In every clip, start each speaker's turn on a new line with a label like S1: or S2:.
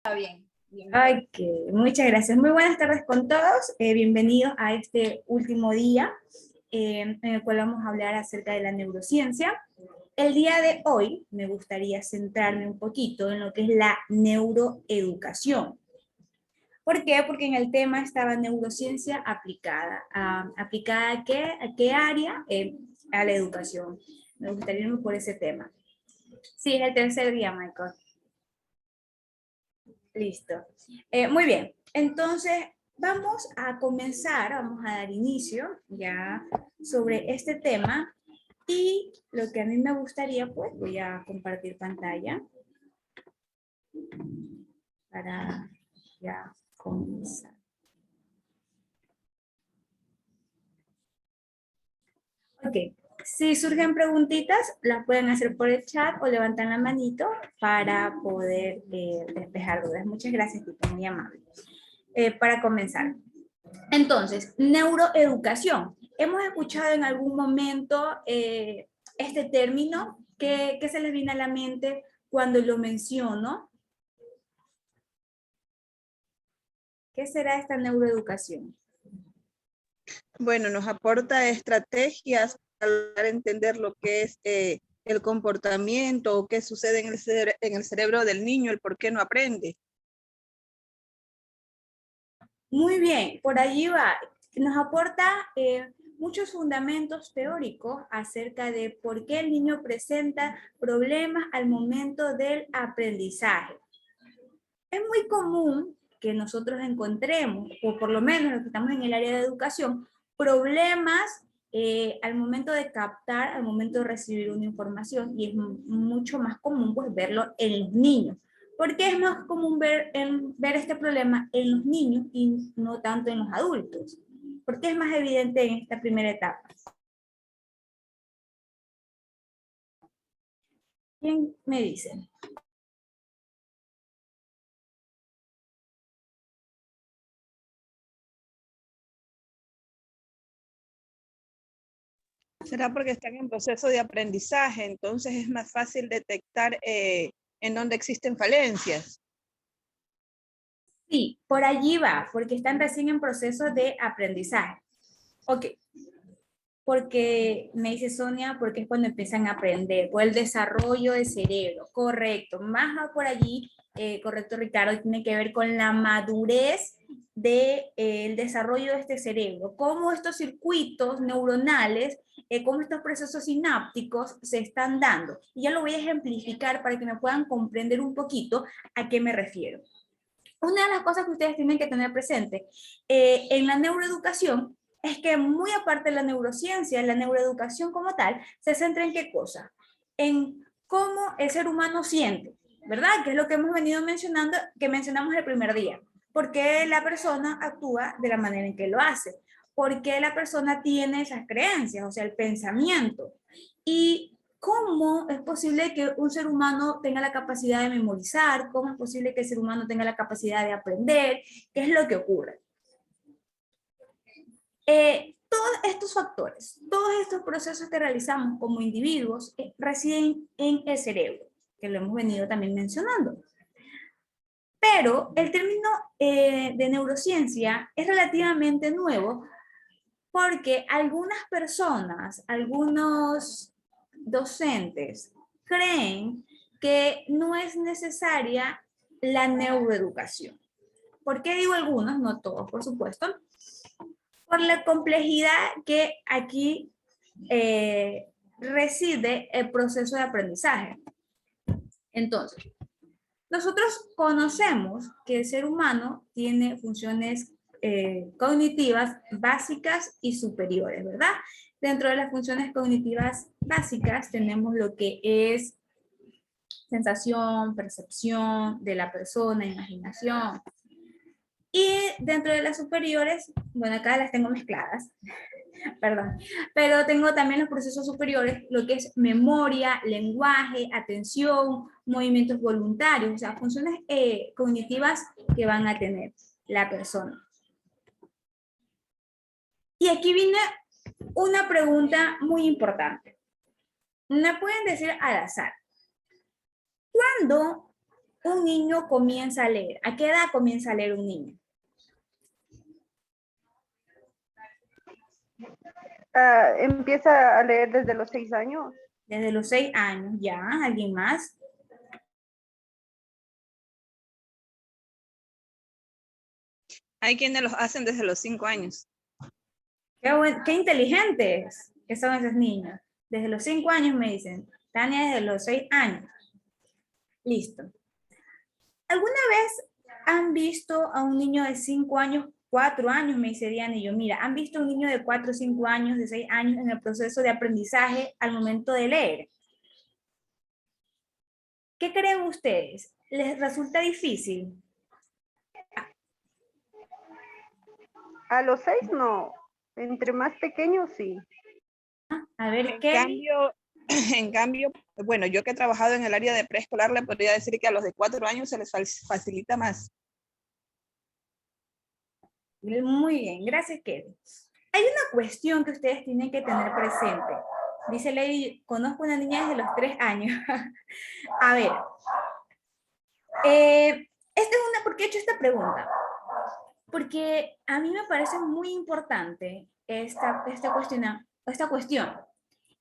S1: Está bien, bien.
S2: Ok, muchas gracias. Muy buenas tardes con todos. Bienvenidos a este último día en el cual vamos a hablar acerca de la neurociencia. El día de hoy me gustaría centrarme un poquito en lo que es la neuroeducación. ¿Por qué? Porque en el tema estaba neurociencia aplicada. ¿Aplicada a qué área? A la educación. Me gustaría irme por ese tema. Sí, es el tercer día, Michael. Listo. Muy bien. Entonces, vamos a comenzar, vamos a dar inicio ya sobre este tema y lo que a mí me gustaría, pues voy a compartir pantalla para ya comenzar. Ok, si surgen preguntitas, las pueden hacer por el chat o levantan la manito para poder despejar dudas. Muchas gracias, Tito, muy amable. Para comenzar. Entonces, neuroeducación. ¿Hemos escuchado en algún momento este término? ¿Qué se les viene a la mente cuando lo menciono? ¿Qué será esta neuroeducación?
S3: Bueno, nos aporta estrategias para entender lo que es el comportamiento o qué sucede en el cerebro del niño, el por qué no aprende.
S2: Muy bien, por allí va. Nos aporta muchos fundamentos teóricos acerca de por qué el niño presenta problemas al momento del aprendizaje. Es muy común que nosotros encontremos, o por lo menos los que estamos en el área de educación, problemas al momento de captar, al momento de recibir una información, y es mucho más común pues verlo en los niños. ¿Por qué es más común ver este problema en los niños y no tanto en los adultos? ¿Por qué es más evidente en esta primera etapa? ¿Quién me dice?
S3: ¿Será porque están en proceso de aprendizaje? Entonces es más fácil detectar en dónde existen falencias.
S2: Sí, por allí va, porque están recién en proceso de aprendizaje. Ok, porque me dice Sonia, porque es cuando empiezan a aprender, por el desarrollo del cerebro, correcto, más va por allí, correcto Ricardo, tiene que ver con la madurez del desarrollo de este cerebro, cómo estos circuitos neuronales, cómo estos procesos sinápticos se están dando. Y ya lo voy a ejemplificar para que me puedan comprender un poquito a qué me refiero. Una de las cosas que ustedes tienen que tener presente en la neuroeducación es que muy aparte de la neurociencia, la neuroeducación como tal, se centra en qué cosa? En cómo el ser humano siente, ¿verdad? Que es lo que hemos venido mencionando, que mencionamos el primer día. ¿Por qué la persona actúa de la manera en que lo hace? ¿Por qué la persona tiene esas creencias, o sea, el pensamiento? Y ¿cómo es posible que un ser humano tenga la capacidad de memorizar? ¿Cómo es posible que el ser humano tenga la capacidad de aprender? ¿Qué es lo que ocurre? Todos estos factores, todos estos procesos que realizamos como individuos residen en el cerebro, que lo hemos venido también mencionando. Pero el término de neurociencia es relativamente nuevo porque algunas personas, algunos docentes creen que no es necesaria la neuroeducación. ¿Por qué digo algunos? No todos, por supuesto. Por la complejidad que aquí reside el proceso de aprendizaje. Entonces, nosotros conocemos que el ser humano tiene funciones cognitivas básicas y superiores, ¿verdad? Dentro de las funciones cognitivas básicas tenemos lo que es sensación, percepción de la persona, imaginación. Y dentro de las superiores, bueno, acá las tengo mezcladas, perdón, pero tengo también los procesos superiores, lo que es memoria, lenguaje, atención, movimientos voluntarios, o sea, funciones cognitivas que van a tener la persona. Y aquí viene una pregunta muy importante. Me pueden decir al azar, ¿cuándo un niño comienza a leer? ¿A qué edad comienza a leer un niño?
S1: Empieza a leer desde los 6 años.
S2: Desde los 6 años, ¿ya? ¿Alguien más?
S3: Hay quienes los hacen desde los 5 años.
S2: Qué inteligentes que son esos niños. Desde los 5 años me dicen. Tania desde los 6 años. Listo. ¿Alguna vez han visto a un niño de 5 años, 4 años, me dice Diana, y yo, mira, ¿han visto a un niño de 4, 5 años, de 6 años en el proceso de aprendizaje al momento de leer? ¿Qué creen ustedes? ¿Les resulta difícil?
S1: A los 6 no. Entre más pequeños sí.
S2: A ver,
S3: En
S2: ¿qué?
S3: cambio, en cambio, bueno, yo que he trabajado en el área de preescolar, le podría decir que a los de 4 años se les facilita más.
S2: Muy bien, gracias, Kevin. Hay una cuestión que ustedes tienen que tener presente. Dice Lady, conozco una niña desde los 3 años. A ver, ¿por qué he hecho esta pregunta? Porque a mí me parece muy importante esta cuestión.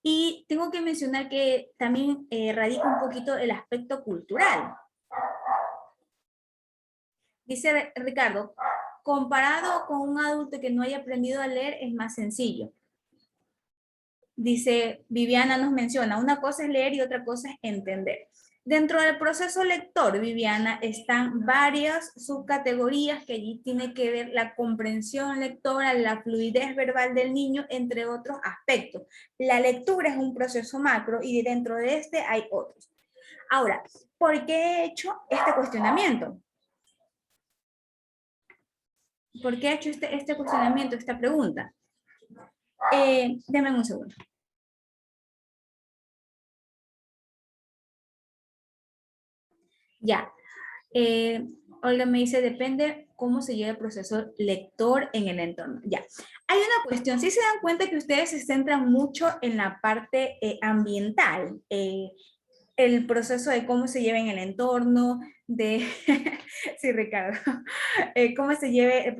S2: Y tengo que mencionar que también radica un poquito el aspecto cultural. Dice Ricardo, comparado con un adulto que no haya aprendido a leer es más sencillo. Dice Viviana, nos menciona, una cosa es leer y otra cosa es entender. Dentro del proceso lector, Viviana, están varias subcategorías que allí tiene que ver la comprensión lectora, la fluidez verbal del niño, entre otros aspectos. La lectura es un proceso macro y dentro de este hay otros. Ahora, ¿por qué he hecho este cuestionamiento? ¿Por qué he hecho este cuestionamiento, esta pregunta? Denme un segundo. Ya. Olga me dice, depende cómo se lleva el proceso lector en el entorno. Ya. Hay una cuestión, si se dan cuenta que ustedes se centran mucho en la parte ambiental, el proceso de cómo se lleva en el entorno, de, sí, Ricardo, cómo se lleve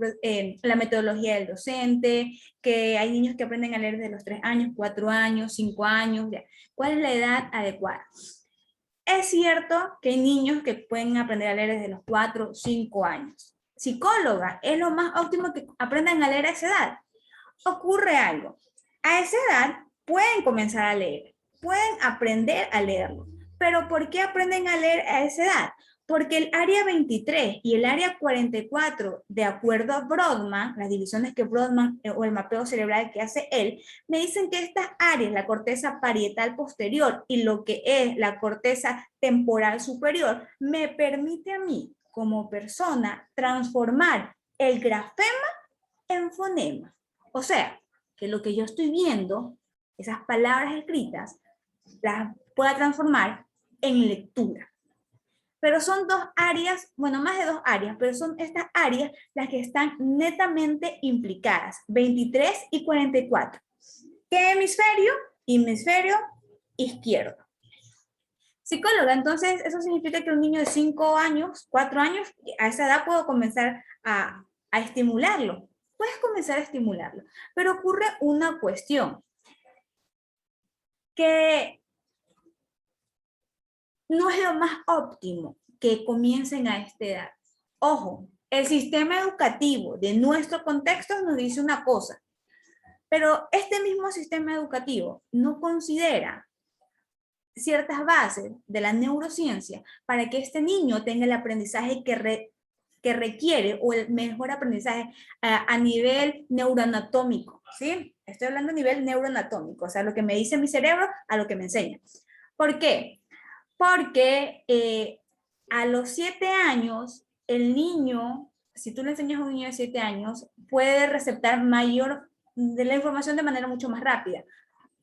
S2: la metodología del docente, que hay niños que aprenden a leer desde los 3 años, 4 años, 5 años, ya. ¿Cuál es la edad adecuada? Es cierto que hay niños que pueden aprender a leer desde los 4 o 5 años. Psicóloga, es lo más óptimo que aprendan a leer a esa edad. Ocurre algo. A esa edad pueden comenzar a leer, pueden aprender a leerlo. Pero ¿por qué aprenden a leer a esa edad? Porque el área 23 y el área 44, de acuerdo a Brodmann, las divisiones que Brodmann o el mapeo cerebral que hace él, me dicen que estas áreas, la corteza parietal posterior y lo que es la corteza temporal superior, me permite a mí, como persona, transformar el grafema en fonema. O sea, que lo que yo estoy viendo, esas palabras escritas, las pueda transformar en lectura. Pero son 2 áreas, bueno, más de 2 áreas, pero son estas áreas las que están netamente implicadas, 23 y 44. ¿Qué hemisferio? Hemisferio izquierdo. Psicóloga, entonces eso significa que un niño de 5 años, 4 años, a esa edad puedo comenzar a estimularlo. Puedes comenzar a estimularlo, pero ocurre una cuestión, que no es lo más óptimo que comiencen a esta edad. Ojo, el sistema educativo de nuestro contexto nos dice una cosa, pero este mismo sistema educativo no considera ciertas bases de la neurociencia para que este niño tenga el aprendizaje que requiere o el mejor aprendizaje a nivel neuroanatómico, ¿sí? Estoy hablando a nivel neuroanatómico, o sea, lo que me dice mi cerebro a lo que me enseña. ¿Por qué? Porque a los 7 años, el niño, si tú le enseñas a un niño de 7 años, puede receptar mayor de la información de manera mucho más rápida.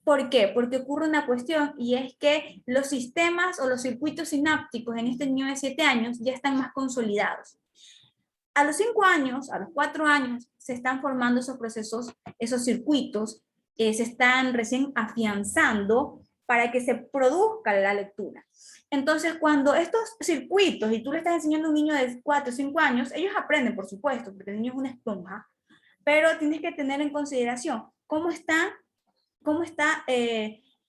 S2: ¿Por qué? Porque ocurre una cuestión y es que los sistemas o los circuitos sinápticos en este niño de 7 años ya están más consolidados. A los 5 años, a los 4 años, se están formando esos procesos, esos circuitos, se están recién afianzando para que se produzca la lectura. Entonces, cuando estos circuitos, y tú le estás enseñando a un niño de 4 o 5 años, ellos aprenden, por supuesto, porque el niño es una esponja, pero tienes que tener en consideración cómo están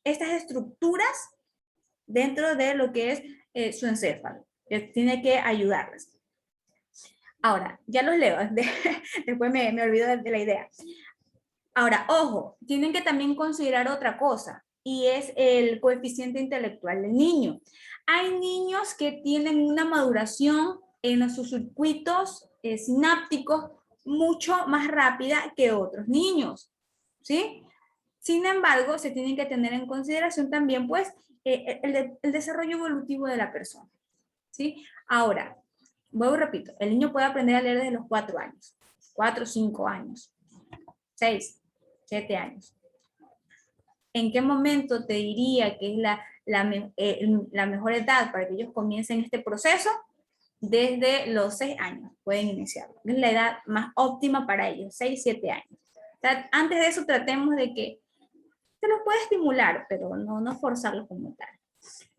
S2: estas estructuras dentro de lo que es su encéfalo. Tiene que ayudarles. Ahora, ya los leo, después me olvido de la idea. Ahora, ojo, tienen que también considerar otra cosa, y es el coeficiente intelectual del niño. Hay niños que tienen una maduración en sus circuitos sinápticos mucho más rápida que otros niños, ¿sí? Sin embargo, se tienen que tener en consideración también, pues, el desarrollo evolutivo de la persona, ¿sí? Ahora, vuelvo y repito, el niño puede aprender a leer desde los 4 años, 4 o 5 años, 6, 7 años. ¿En qué momento te diría que es la mejor edad para que ellos comiencen este proceso? Desde los 6 años pueden iniciarlo. Es la edad más óptima para ellos, 6, 7 años. Antes de eso tratemos de que se los puede estimular, pero no forzarlos como tal.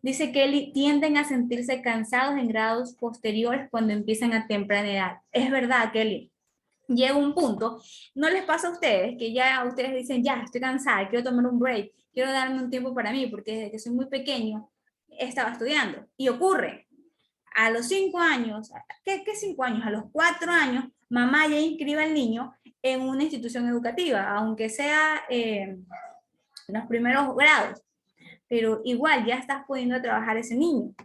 S2: Dice Kelly, tienden a sentirse cansados en grados posteriores cuando empiezan a temprana edad. Es verdad, Kelly. Llega un punto, ¿no les pasa a ustedes que ya ustedes dicen, ya, estoy cansada, quiero tomar un break, quiero darme un tiempo para mí, porque desde que soy muy pequeño estaba estudiando? Y ocurre, a los 5 años, ¿qué 5 años? A los 4 años, mamá ya inscribe al niño en una institución educativa, aunque sea en los primeros grados, pero igual ya estás pudiendo trabajar ese niño.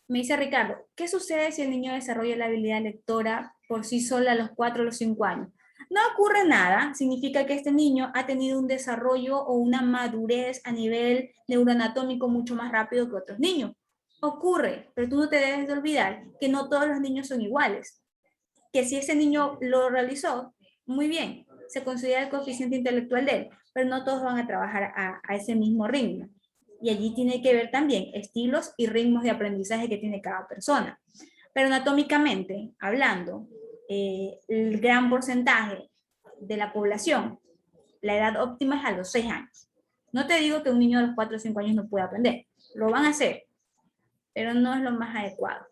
S2: Me dice Ricardo, ¿qué sucede si el niño desarrolla la habilidad lectora por sí sola a los 4 o los 5 años? No ocurre nada, significa que este niño ha tenido un desarrollo o una madurez a nivel neuroanatómico mucho más rápido que otros niños. Ocurre, pero tú no te debes de olvidar que no todos los niños son iguales. Que si ese niño lo realizó, muy bien, se considera el coeficiente intelectual de él, pero no todos van a trabajar a ese mismo ritmo. Y allí tiene que ver también estilos y ritmos de aprendizaje que tiene cada persona. Pero anatómicamente, hablando, el gran porcentaje de la población, la edad óptima es a los 6 años. No te digo que un niño de los 4 o 5 años no pueda aprender, lo van a hacer, pero no es lo más adecuado.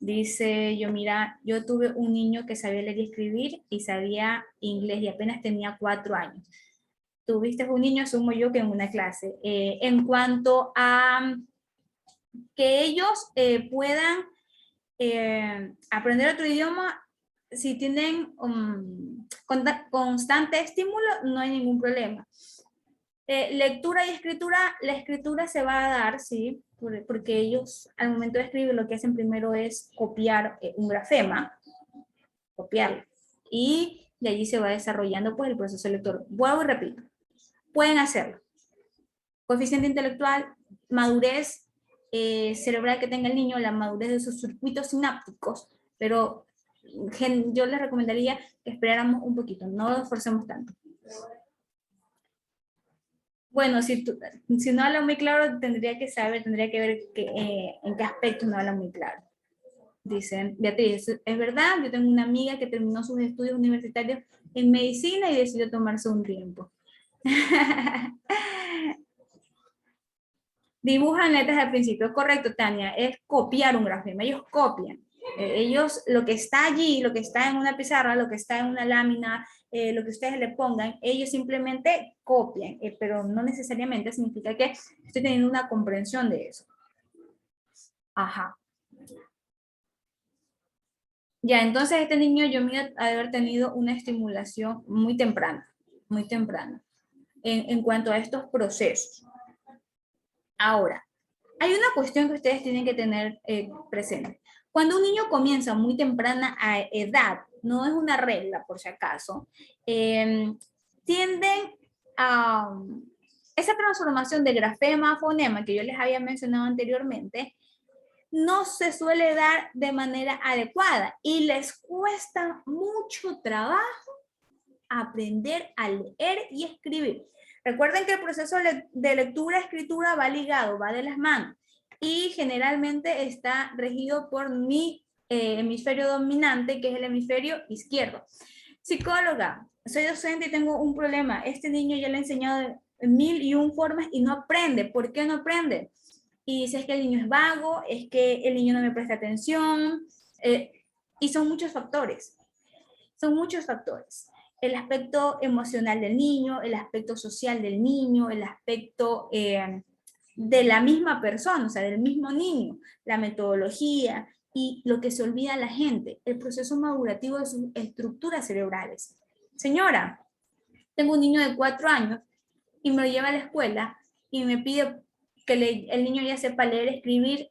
S2: Dice yo tuve un niño que sabía leer y escribir y sabía inglés y apenas tenía 4 años. Tuviste un niño, asumo yo, que en una clase. En cuanto a que ellos puedan aprender otro idioma, si tienen constante estímulo, no hay ningún problema. Lectura y escritura, la escritura se va a dar, sí, porque ellos al momento de escribir lo que hacen primero es copiar un grafema, copiarlo, y de allí se va desarrollando pues el proceso lector. Vuelvo y repito, pueden hacerlo. Coeficiente intelectual, madurez cerebral que tenga el niño, la madurez de sus circuitos sinápticos, pero yo les recomendaría que esperáramos un poquito, no lo forcemos tanto. Bueno, si no habla muy claro, tendría que ver en qué aspectos no habla muy claro. Dicen, Beatriz, es verdad, yo tengo una amiga que terminó sus estudios universitarios en medicina y decidió tomarse un tiempo. Dibujan letras al principio, correcto, Tania, es copiar un grafema, ellos copian. Ellos, lo que está allí, lo que está en una pizarra, lo que está en una lámina, lo que ustedes le pongan, ellos simplemente copian, pero no necesariamente significa que estoy teniendo una comprensión de eso. Ajá. Ya, entonces este niño yo me ha de haber tenido una estimulación muy temprana, en cuanto a estos procesos. Ahora, hay una cuestión que ustedes tienen que tener presente. Cuando un niño comienza muy temprana edad, no es una regla por si acaso, tienden a esa transformación de grafema a fonema que yo les había mencionado anteriormente, no se suele dar de manera adecuada y les cuesta mucho trabajo aprender a leer y escribir. Recuerden que el proceso de lectura-escritura va ligado, va de las manos y generalmente está regido por mi hemisferio dominante, que es el hemisferio izquierdo. Psicóloga, soy docente y tengo un problema. Este niño ya le he enseñado mil y un formas y no aprende. ¿Por qué no aprende? Y dice, es que el niño es vago, es que el niño no me presta atención, y son muchos factores. Son muchos factores. El aspecto emocional del niño, el aspecto social del niño, el aspecto de la misma persona, o sea, del mismo niño, la metodología y lo que se olvida a la gente, el proceso madurativo de sus estructuras cerebrales. Señora, tengo un niño de 4 años y me lo lleva a la escuela y me pide que el niño ya sepa leer, escribir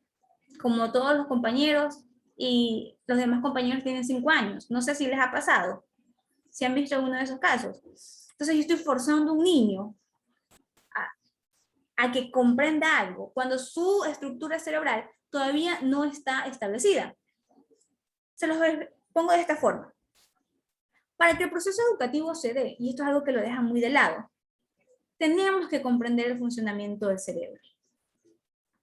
S2: como todos los compañeros y los demás compañeros tienen 5 años. No sé si les ha pasado, si han visto uno de esos casos. Entonces yo estoy forzando a un niño a que comprenda algo cuando su estructura cerebral todavía no está establecida. Se los pongo de esta forma. Para que el proceso educativo se dé, y esto es algo que lo dejan muy de lado, tenemos que comprender el funcionamiento del cerebro.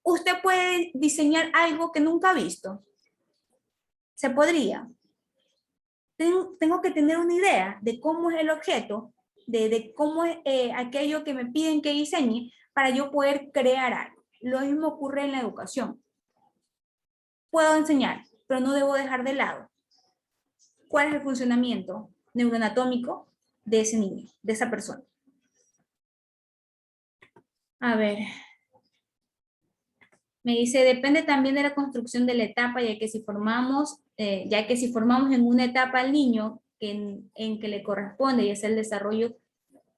S2: Usted puede diseñar algo que nunca ha visto. Se podría. Tengo que tener una idea de cómo es el objeto, de cómo es aquello que me piden que diseñe para yo poder crear algo. Lo mismo ocurre en la educación. Puedo enseñar, pero no debo dejar de lado cuál es el funcionamiento neuroanatómico de ese niño, de esa persona. A ver. Me dice, depende también de la construcción de la etapa, ya que si formamos en una etapa al niño en que le corresponde, y es el desarrollo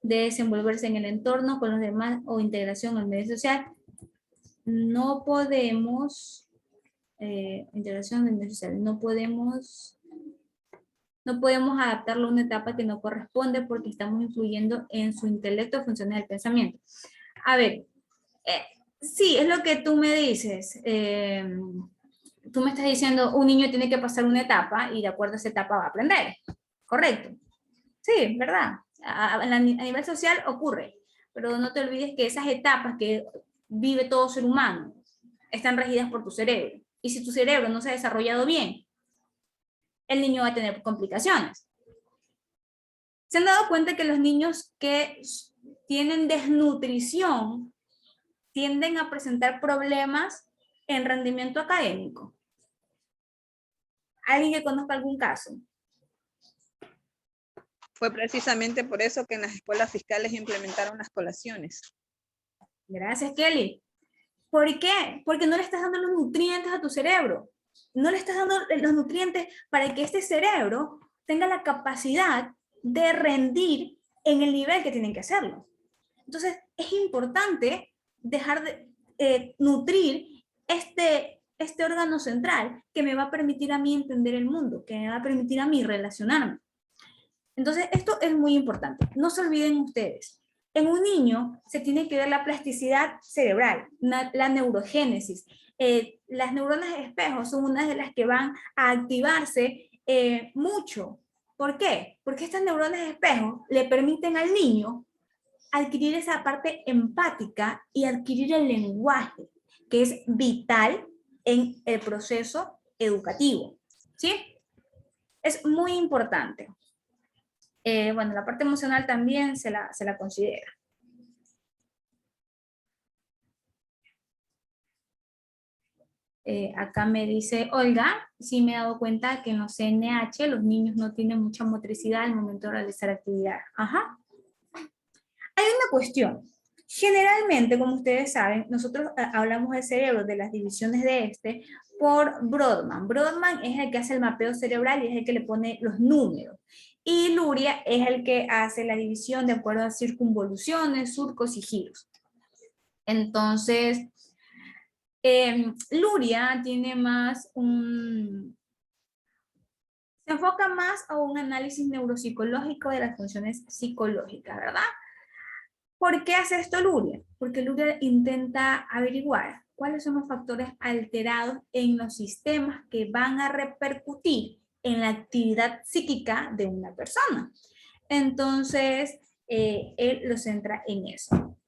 S2: de desenvolverse en el entorno con los demás o integración al medio social, no podemos, integración al medio social, no podemos adaptarlo a una etapa que no corresponde porque estamos influyendo en su intelecto, funciones del pensamiento. A ver, sí, es lo que tú me dices. Tú me estás diciendo, un niño tiene que pasar una etapa y de acuerdo a esa etapa va a aprender. Correcto. Sí, ¿verdad? A nivel social ocurre. Pero no te olvides que esas etapas que vive todo ser humano están regidas por tu cerebro. Y si tu cerebro no se ha desarrollado bien, el niño va a tener complicaciones. ¿Se han dado cuenta que los niños que tienen desnutrición tienden a presentar problemas en rendimiento académico? ¿Alguien que conozca algún caso?
S3: Fue precisamente por eso que en las escuelas fiscales implementaron las colaciones.
S2: Gracias, Kelly. ¿Por qué? Porque no le estás dando los nutrientes a tu cerebro. No le estás dando los nutrientes para que este cerebro tenga la capacidad de rendir en el nivel que tienen que hacerlo. Entonces, es importante dejar de nutrir este órgano central que me va a permitir a mí entender el mundo, que me va a permitir a mí relacionarme. Entonces, esto es muy importante. No se olviden ustedes. En un niño se tiene que ver la plasticidad cerebral, la neurogénesis. Las neuronas espejo son unas de las que van a activarse mucho. ¿Por qué? Porque estas neuronas espejo le permiten al niño adquirir esa parte empática y adquirir el lenguaje, que es vital en el proceso educativo. ¿Sí? Es muy importante. Bueno, la parte emocional también se la considera. Acá me dice Olga, sí me he dado cuenta que en los CNH los niños no tienen mucha motricidad al momento de realizar actividad. Ajá. Hay una cuestión. Generalmente, como ustedes saben, nosotros hablamos del cerebro, de las divisiones de este, por Brodmann. Brodmann es el que hace el mapeo cerebral y es el que le pone los números. Y Luria es el que hace la división de acuerdo a circunvoluciones, surcos y giros. Entonces, Luria tiene más se enfoca más a un análisis neuropsicológico de las funciones psicológicas, ¿verdad? ¿Por qué hace esto Luria? Porque Luria intenta averiguar cuáles son los factores alterados en los sistemas que van a repercutir en la actividad psíquica de una persona. Entonces, él lo centra en eso.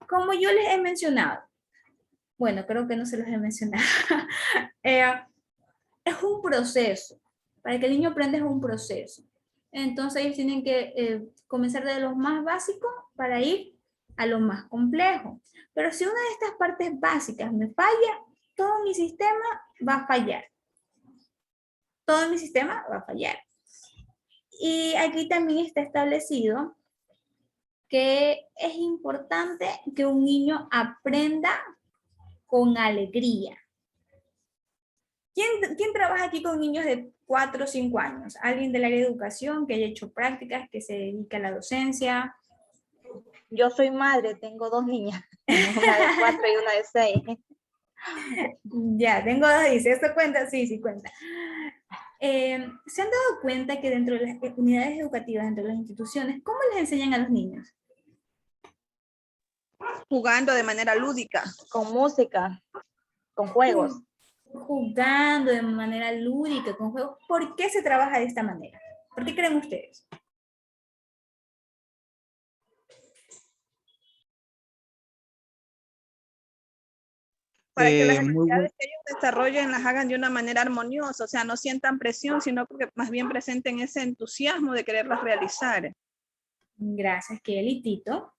S2: Como yo les he mencionado, bueno, creo que no se los he mencionado, es un proceso. Para que el niño aprenda es un proceso. Entonces ellos tienen que comenzar de lo más básico para ir a lo más complejo. Pero si una de estas partes básicas me falla, todo mi sistema va a fallar. Todo mi sistema va a fallar. Y aquí también está establecido que es importante que un niño aprenda con alegría. ¿Quién trabaja aquí con niños de 4 o 5 años? ¿Alguien del área de educación que haya hecho prácticas, que se dedica a la docencia?
S4: Yo soy madre, tengo 2 niñas, una de 4 y una de 6.
S2: Ya, tengo 2, dice, ¿esto cuenta? Sí, sí cuenta. ¿Se han dado cuenta que dentro de las unidades educativas, dentro de las instituciones, cómo les enseñan a los niños?
S3: Jugando de manera lúdica.
S4: Con música, con juegos.
S2: Jugando de manera lúdica, con juegos. ¿Por qué se trabaja de esta manera? ¿Por qué creen ustedes?
S3: Para que las
S5: Muy
S3: actividades que ellos desarrollen las hagan de una manera armoniosa, o sea, no sientan presión, sino que más bien presenten ese entusiasmo de quererlas realizar.
S2: Gracias, Kelly. Tito.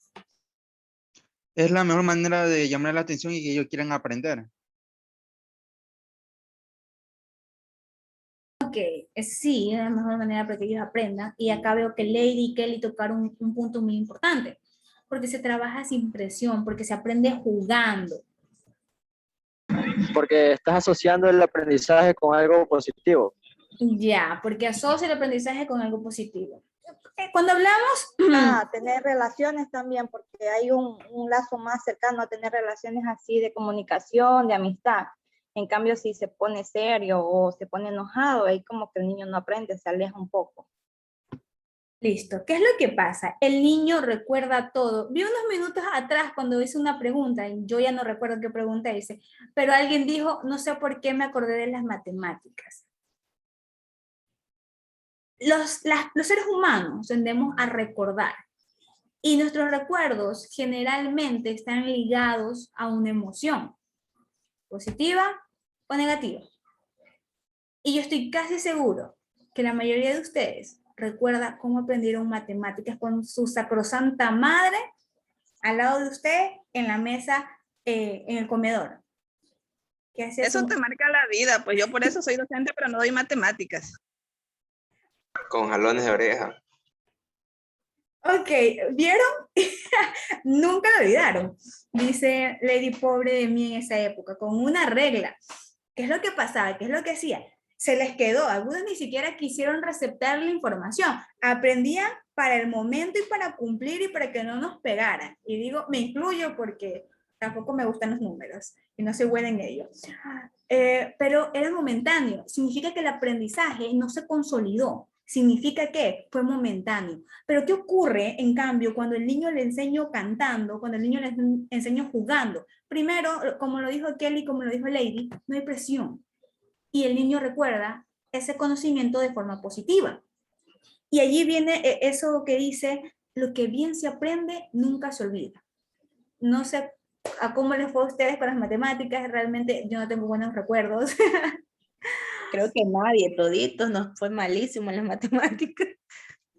S5: Es la mejor manera de llamar la atención y que ellos quieran aprender.
S2: Ok, sí, es la mejor manera para que ellos aprendan. Y acá veo que Lady y Kelly tocaron un punto muy importante, porque se trabaja sin presión, porque se aprende jugando.
S6: Porque estás asociando el aprendizaje con algo positivo.
S2: Ya, porque asocia el aprendizaje con algo positivo. Cuando hablamos...
S4: Tener relaciones también, porque hay un lazo más cercano a tener relaciones así de comunicación, de amistad. En cambio, si se pone serio o se pone enojado, ahí como que el niño no aprende, se aleja un poco.
S2: Listo. ¿Qué es lo que pasa? El niño recuerda todo. Vi unos minutos atrás cuando hice una pregunta, y yo ya no recuerdo qué pregunta hice, pero alguien dijo, no sé por qué me acordé de las matemáticas. Los seres humanos tendemos a recordar, y nuestros recuerdos generalmente están ligados a una emoción, positiva o negativa. Y yo estoy casi seguro que la mayoría de ustedes recuerda cómo aprendieron matemáticas con su sacrosanta madre al lado de usted en la mesa, en el comedor.
S3: Eso te marca la vida, pues yo por eso soy docente, pero no doy matemáticas.
S7: Con jalones de oreja.
S2: Ok, ¿vieron? Nunca lo olvidaron, dice Lady pobre de mí en esa época, con una regla. ¿Qué es lo que pasaba? ¿Qué es lo que hacía? Se les quedó, algunos ni siquiera quisieron receptar la información, aprendían para el momento y para cumplir y para que no nos pegaran. Y digo, me incluyo porque tampoco me gustan los números y no soy buena en ello. Pero era momentáneo, significa que el aprendizaje no se consolidó, significa que fue momentáneo. Pero ¿qué ocurre, en cambio, cuando el niño le enseño cantando, cuando el niño le enseño jugando? Primero, como lo dijo Kelly, como lo dijo Lady, no hay presión. Y el niño recuerda ese conocimiento de forma positiva. Y allí viene eso que dice, lo que bien se aprende nunca se olvida. No sé a cómo les fue a ustedes con las matemáticas, realmente yo no tengo buenos recuerdos.
S8: Creo que nadie, toditos, nos fue malísimo en las matemáticas.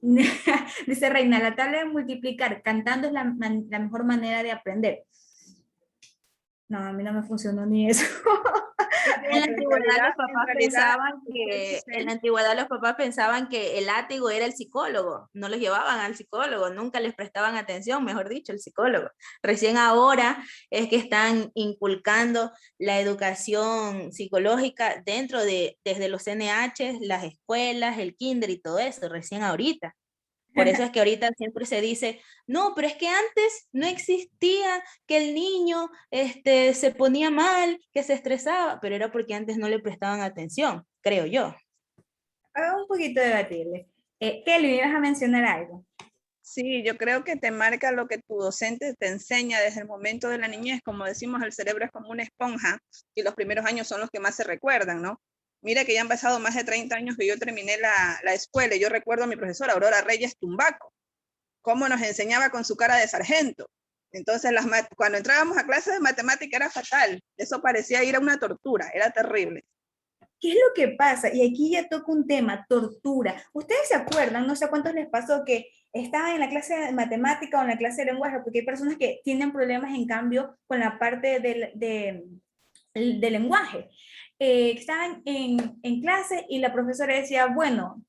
S2: Dice Reina, la tabla de multiplicar cantando es la mejor manera de aprender. No, a mí no me funcionó ni eso.
S8: En la antigüedad los papás pensaban que el látigo era el psicólogo, no los llevaban al psicólogo, nunca les prestaban atención, mejor dicho, el psicólogo. Recién ahora es que están inculcando la educación psicológica desde los CNH, las escuelas, el kinder y todo eso, recién ahorita. Por eso es que ahorita siempre se dice, no, pero es que antes no existía que el niño se ponía mal, que se estresaba, pero era porque antes no le prestaban atención, creo yo.
S2: Un poquito debatible. Kelly, ¿ibas a mencionar algo?
S3: Sí, yo creo que te marca lo que tu docente te enseña desde el momento de la niñez. Como decimos, el cerebro es como una esponja y los primeros años son los que más se recuerdan, ¿no? Mira que ya han pasado más de 30 años que yo terminé la escuela y yo recuerdo a mi profesora Aurora Reyes Tumbaco, cómo nos enseñaba con su cara de sargento. Entonces, cuando entrábamos a clases de matemática era fatal. Eso parecía ir a una tortura, era terrible.
S2: ¿Qué es lo que pasa? Y aquí ya toca un tema, tortura. ¿Ustedes se acuerdan? No sé a cuántos les pasó que estaban en la clase de matemática o en la clase de lenguaje, porque hay personas que tienen problemas en cambio con la parte del lenguaje. Estaban en clase y la profesora decía, bueno,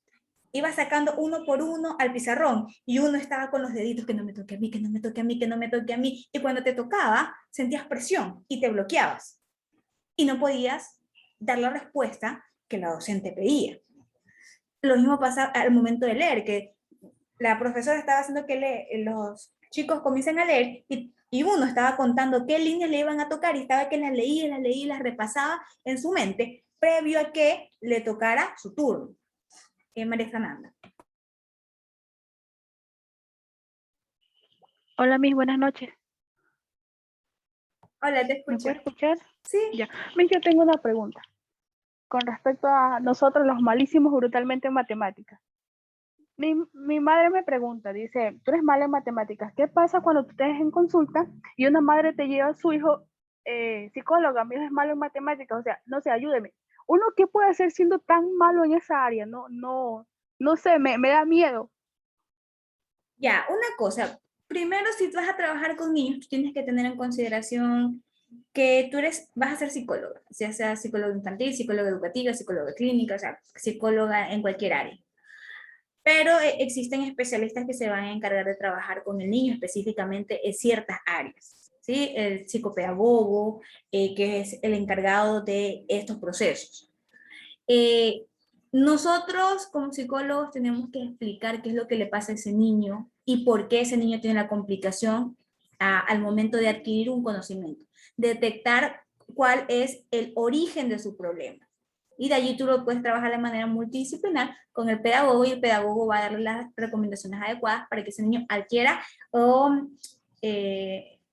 S2: iba sacando uno por uno al pizarrón y uno estaba con los deditos que no me toque a mí, que no me toque a mí, que no me toque a mí. Y cuando te tocaba, sentías presión y te bloqueabas y no podías dar la respuesta que la docente pedía. Lo mismo pasa al momento de leer, que la profesora estaba haciendo que los chicos comiencen a leer y uno estaba contando qué líneas le iban a tocar y estaba que las leía, las repasaba en su mente previo a que le tocara su turno. María Fernanda.
S9: Hola, Miss, buenas noches.
S2: Hola, te
S9: ¿Me
S2: escucho.
S9: puede escuchar?
S2: Sí.
S9: Ya. Miss, yo tengo una pregunta con respecto a nosotros los malísimos brutalmente en matemáticas. Mi madre me pregunta, dice, tú eres mala en matemáticas, ¿qué pasa cuando tú estés en consulta y una madre te lleva a su hijo psicóloga, mi hijo es malo en matemáticas? O sea, no sé, ayúdeme. ¿Uno qué puede hacer siendo tan malo en esa área? No sé, me da miedo.
S2: Ya, una cosa. Primero, si tú vas a trabajar con niños, tú tienes que tener en consideración que vas a ser psicóloga, ya sea psicóloga infantil, psicóloga educativa, psicóloga clínica, o sea, psicóloga en cualquier área. Pero existen especialistas que se van a encargar de trabajar con el niño específicamente en ciertas áreas, ¿sí? El psicopedagogo, que es el encargado de estos procesos. Nosotros como psicólogos tenemos que explicar qué es lo que le pasa a ese niño y por qué ese niño tiene la complicación al momento de adquirir un conocimiento. Detectar cuál es el origen de su problema. Y de allí tú lo puedes trabajar de manera multidisciplinar con el pedagogo y el pedagogo va a darle las recomendaciones adecuadas para que ese niño adquiera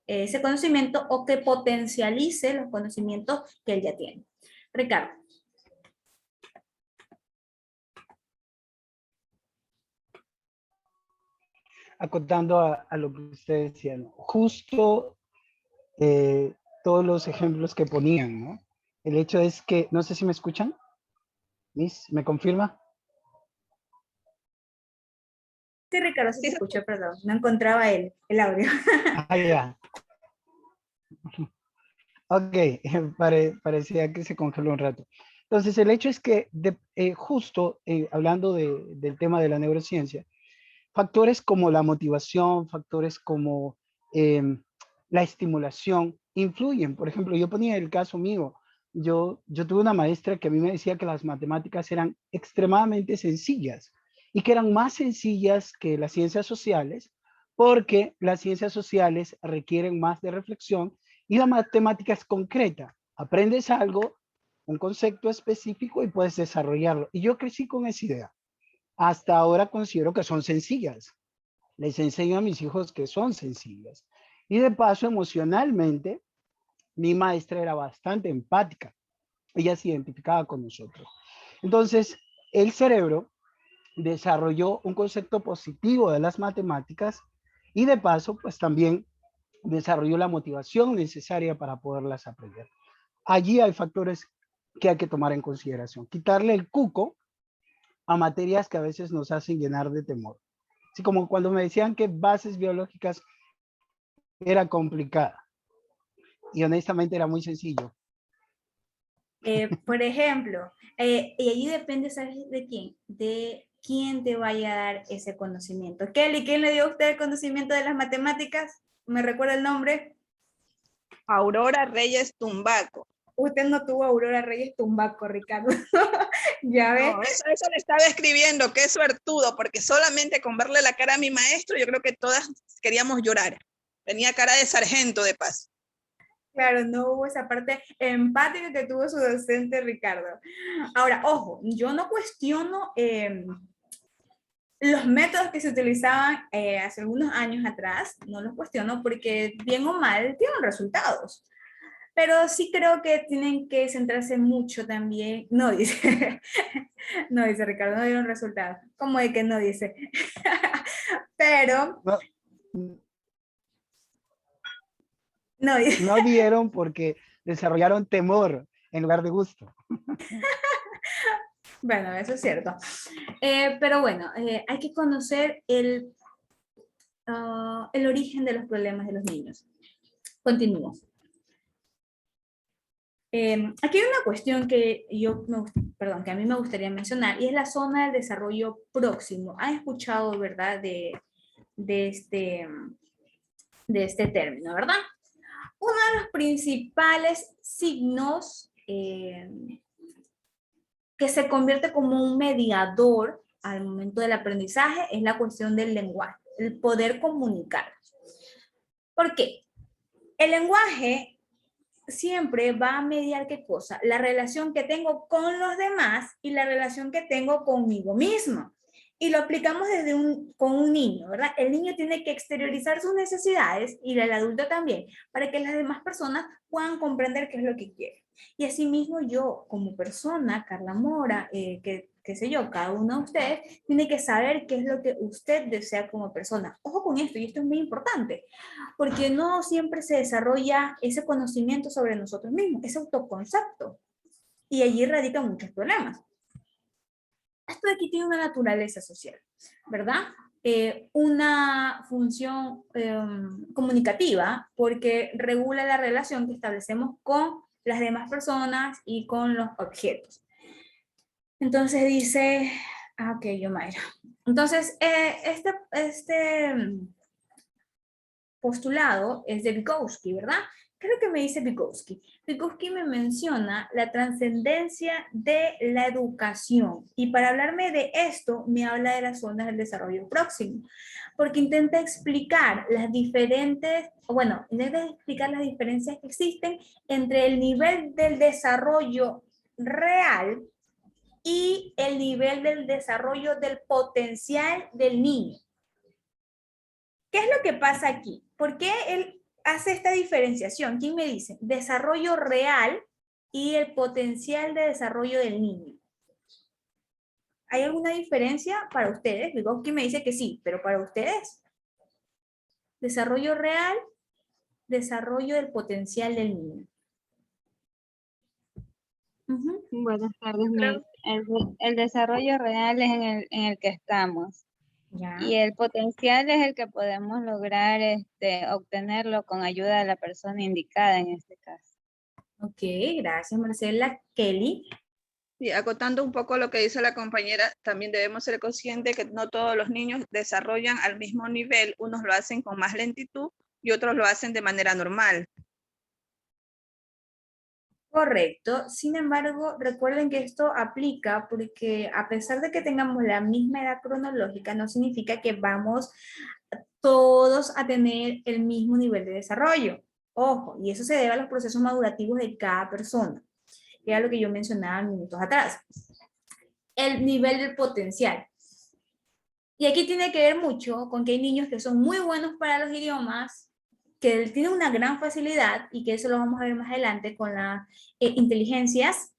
S2: ese conocimiento o que potencialice los conocimientos que él ya tiene. Ricardo.
S10: Acotando a lo que ustedes decían, justo todos los ejemplos que ponían, ¿no? El hecho es que, no sé si me escuchan, Miss, ¿me confirma?
S2: Sí, Ricardo, sí te escucho, perdón, no encontraba el audio.
S10: Ah, ya. Ok, parecía que se congeló un rato. Entonces, el hecho es que justo hablando del tema de la neurociencia, factores como la motivación, factores como la estimulación influyen. Por ejemplo, yo ponía el caso mío. Yo tuve una maestra que a mí me decía que las matemáticas eran extremadamente sencillas y que eran más sencillas que las ciencias sociales porque las ciencias sociales requieren más de reflexión y la matemática es concreta. Aprendes algo, un concepto específico y puedes desarrollarlo. Y yo crecí con esa idea. Hasta ahora considero que son sencillas. Les enseño a mis hijos que son sencillas. Y de paso, emocionalmente, mi maestra era bastante empática. Ella se identificaba con nosotros. Entonces, el cerebro desarrolló un concepto positivo de las matemáticas y de paso, pues también desarrolló la motivación necesaria para poderlas aprender. Allí hay factores que hay que tomar en consideración. Quitarle el cuco a materias que a veces nos hacen llenar de temor. Así como cuando me decían que bases biológicas era complicada. Y honestamente era muy sencillo.
S2: Por ejemplo, y allí depende, ¿sabes de quién? De quién te vaya a dar ese conocimiento. Kelly, ¿quién le dio a usted el conocimiento de las matemáticas? ¿Me recuerda el nombre?
S3: Aurora Reyes Tumbaco.
S2: Usted no tuvo a Aurora Reyes Tumbaco, Ricardo. Ya ves.
S3: No, eso le estaba escribiendo, qué suertudo, porque solamente con verle la cara a mi maestro, yo creo que todas queríamos llorar. Tenía cara de sargento de paso.
S2: Claro, no hubo esa parte empática que tuvo su docente Ricardo. Ahora, ojo, yo no cuestiono los métodos que se utilizaban hace algunos años atrás, no los cuestiono porque bien o mal tienen resultados. Pero sí creo que tienen que centrarse mucho también. No dice, no dice Ricardo, no dieron resultados. ¿Cómo de que no dice? Pero...
S10: No, no dieron porque desarrollaron temor en lugar de gusto.
S2: Bueno, eso es cierto. Pero bueno, hay que conocer el origen de los problemas de los niños. Continúo. Aquí hay una cuestión que que a mí me gustaría mencionar, y es la zona del desarrollo próximo. ¿Han escuchado, verdad, de este término, verdad? Uno de los principales signos que se convierte como un mediador al momento del aprendizaje es la cuestión del lenguaje, el poder comunicar. ¿Por qué? El lenguaje siempre va a mediar ¿qué cosa? La relación que tengo con los demás y la relación que tengo conmigo mismo. Y lo aplicamos con un niño, ¿verdad? El niño tiene que exteriorizar sus necesidades y el adulto también, para que las demás personas puedan comprender qué es lo que quiere. Y asimismo yo, como persona, Carla Mora, qué sé yo, cada uno de ustedes, tiene que saber qué es lo que usted desea como persona. Ojo con esto, y esto es muy importante, porque no siempre se desarrolla ese conocimiento sobre nosotros mismos, ese autoconcepto. Y allí radican muchos problemas. Esto de aquí tiene una naturaleza social, ¿verdad? Una función comunicativa, porque regula la relación que establecemos con las demás personas y con los objetos. Entonces dice, ok, Yomaira. Entonces, este postulado es de Vygotsky, ¿verdad? Creo que me dice Vygotsky. Vygotsky me menciona la trascendencia de la educación. Y para hablarme de esto, me habla de las zonas del desarrollo próximo. Porque intenta explicar las diferencias que existen entre el nivel del desarrollo real y el nivel del desarrollo del potencial del niño. ¿Qué es lo que pasa aquí? ¿Por qué él hace esta diferenciación? ¿Quién me dice? Desarrollo real y el potencial de desarrollo del niño. ¿Hay alguna diferencia para ustedes? Vygotsky me dice que sí, pero para ustedes. Desarrollo real, desarrollo del potencial del niño.
S11: Buenas tardes, Miss. El desarrollo real es en el que estamos.
S2: Ya.
S11: Y el potencial es el que podemos lograr obtenerlo con ayuda de la persona indicada en este caso.
S2: Ok, gracias Marcela. Kelly.
S3: Sí, acotando un poco lo que dice la compañera, también debemos ser conscientes que no todos los niños desarrollan al mismo nivel. Unos lo hacen con más lentitud y otros lo hacen de manera normal.
S2: Correcto. Sin embargo, recuerden que esto aplica porque a pesar de que tengamos la misma edad cronológica, no significa que vamos todos a tener el mismo nivel de desarrollo. Ojo, y eso se debe a los procesos madurativos de cada persona. Era lo que yo mencionaba minutos atrás. El nivel del potencial. Y aquí tiene que ver mucho con que hay niños que son muy buenos para los idiomas, que tienen una gran facilidad, y que eso lo vamos a ver más adelante con las inteligencias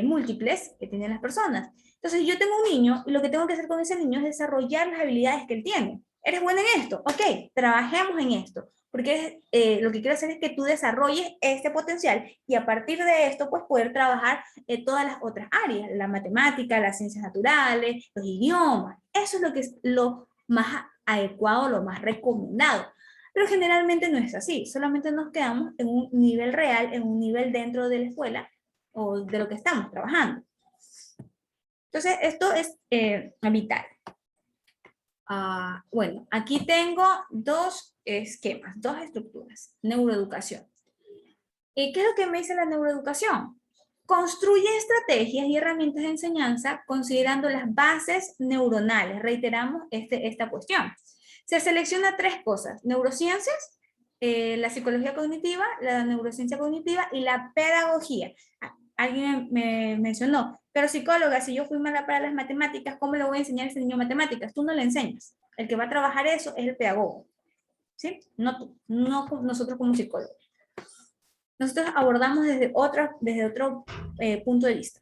S2: múltiples que tienen las personas. Entonces yo tengo un niño y lo que tengo que hacer con ese niño es desarrollar las habilidades que él tiene. ¿Eres bueno en esto? Ok, trabajemos en esto. Porque lo que quiero hacer es que tú desarrolles este potencial y a partir de esto pues poder trabajar todas las otras áreas, la matemática, las ciencias naturales, los idiomas. Eso es lo que es lo más adecuado, lo más recomendado. Pero generalmente no es así, solamente nos quedamos en un nivel real, en un nivel dentro de la escuela o de lo que estamos trabajando. Entonces, esto es vital. Bueno, aquí tengo dos esquemas, dos estructuras. Neuroeducación. ¿Qué es lo que me dice la neuroeducación? Construye estrategias y herramientas de enseñanza considerando las bases neuronales. Reiteramos esta cuestión. Se selecciona tres cosas: neurociencias, la psicología cognitiva, la neurociencia cognitiva y la pedagogía. Alguien me mencionó, pero psicóloga, si yo fui mala para las matemáticas, ¿cómo le voy a enseñar a ese niño matemáticas? Tú no le enseñas. El que va a trabajar eso es el pedagogo. ¿Sí? No tú, no nosotros como psicólogos. Nosotros abordamos desde otro punto de vista.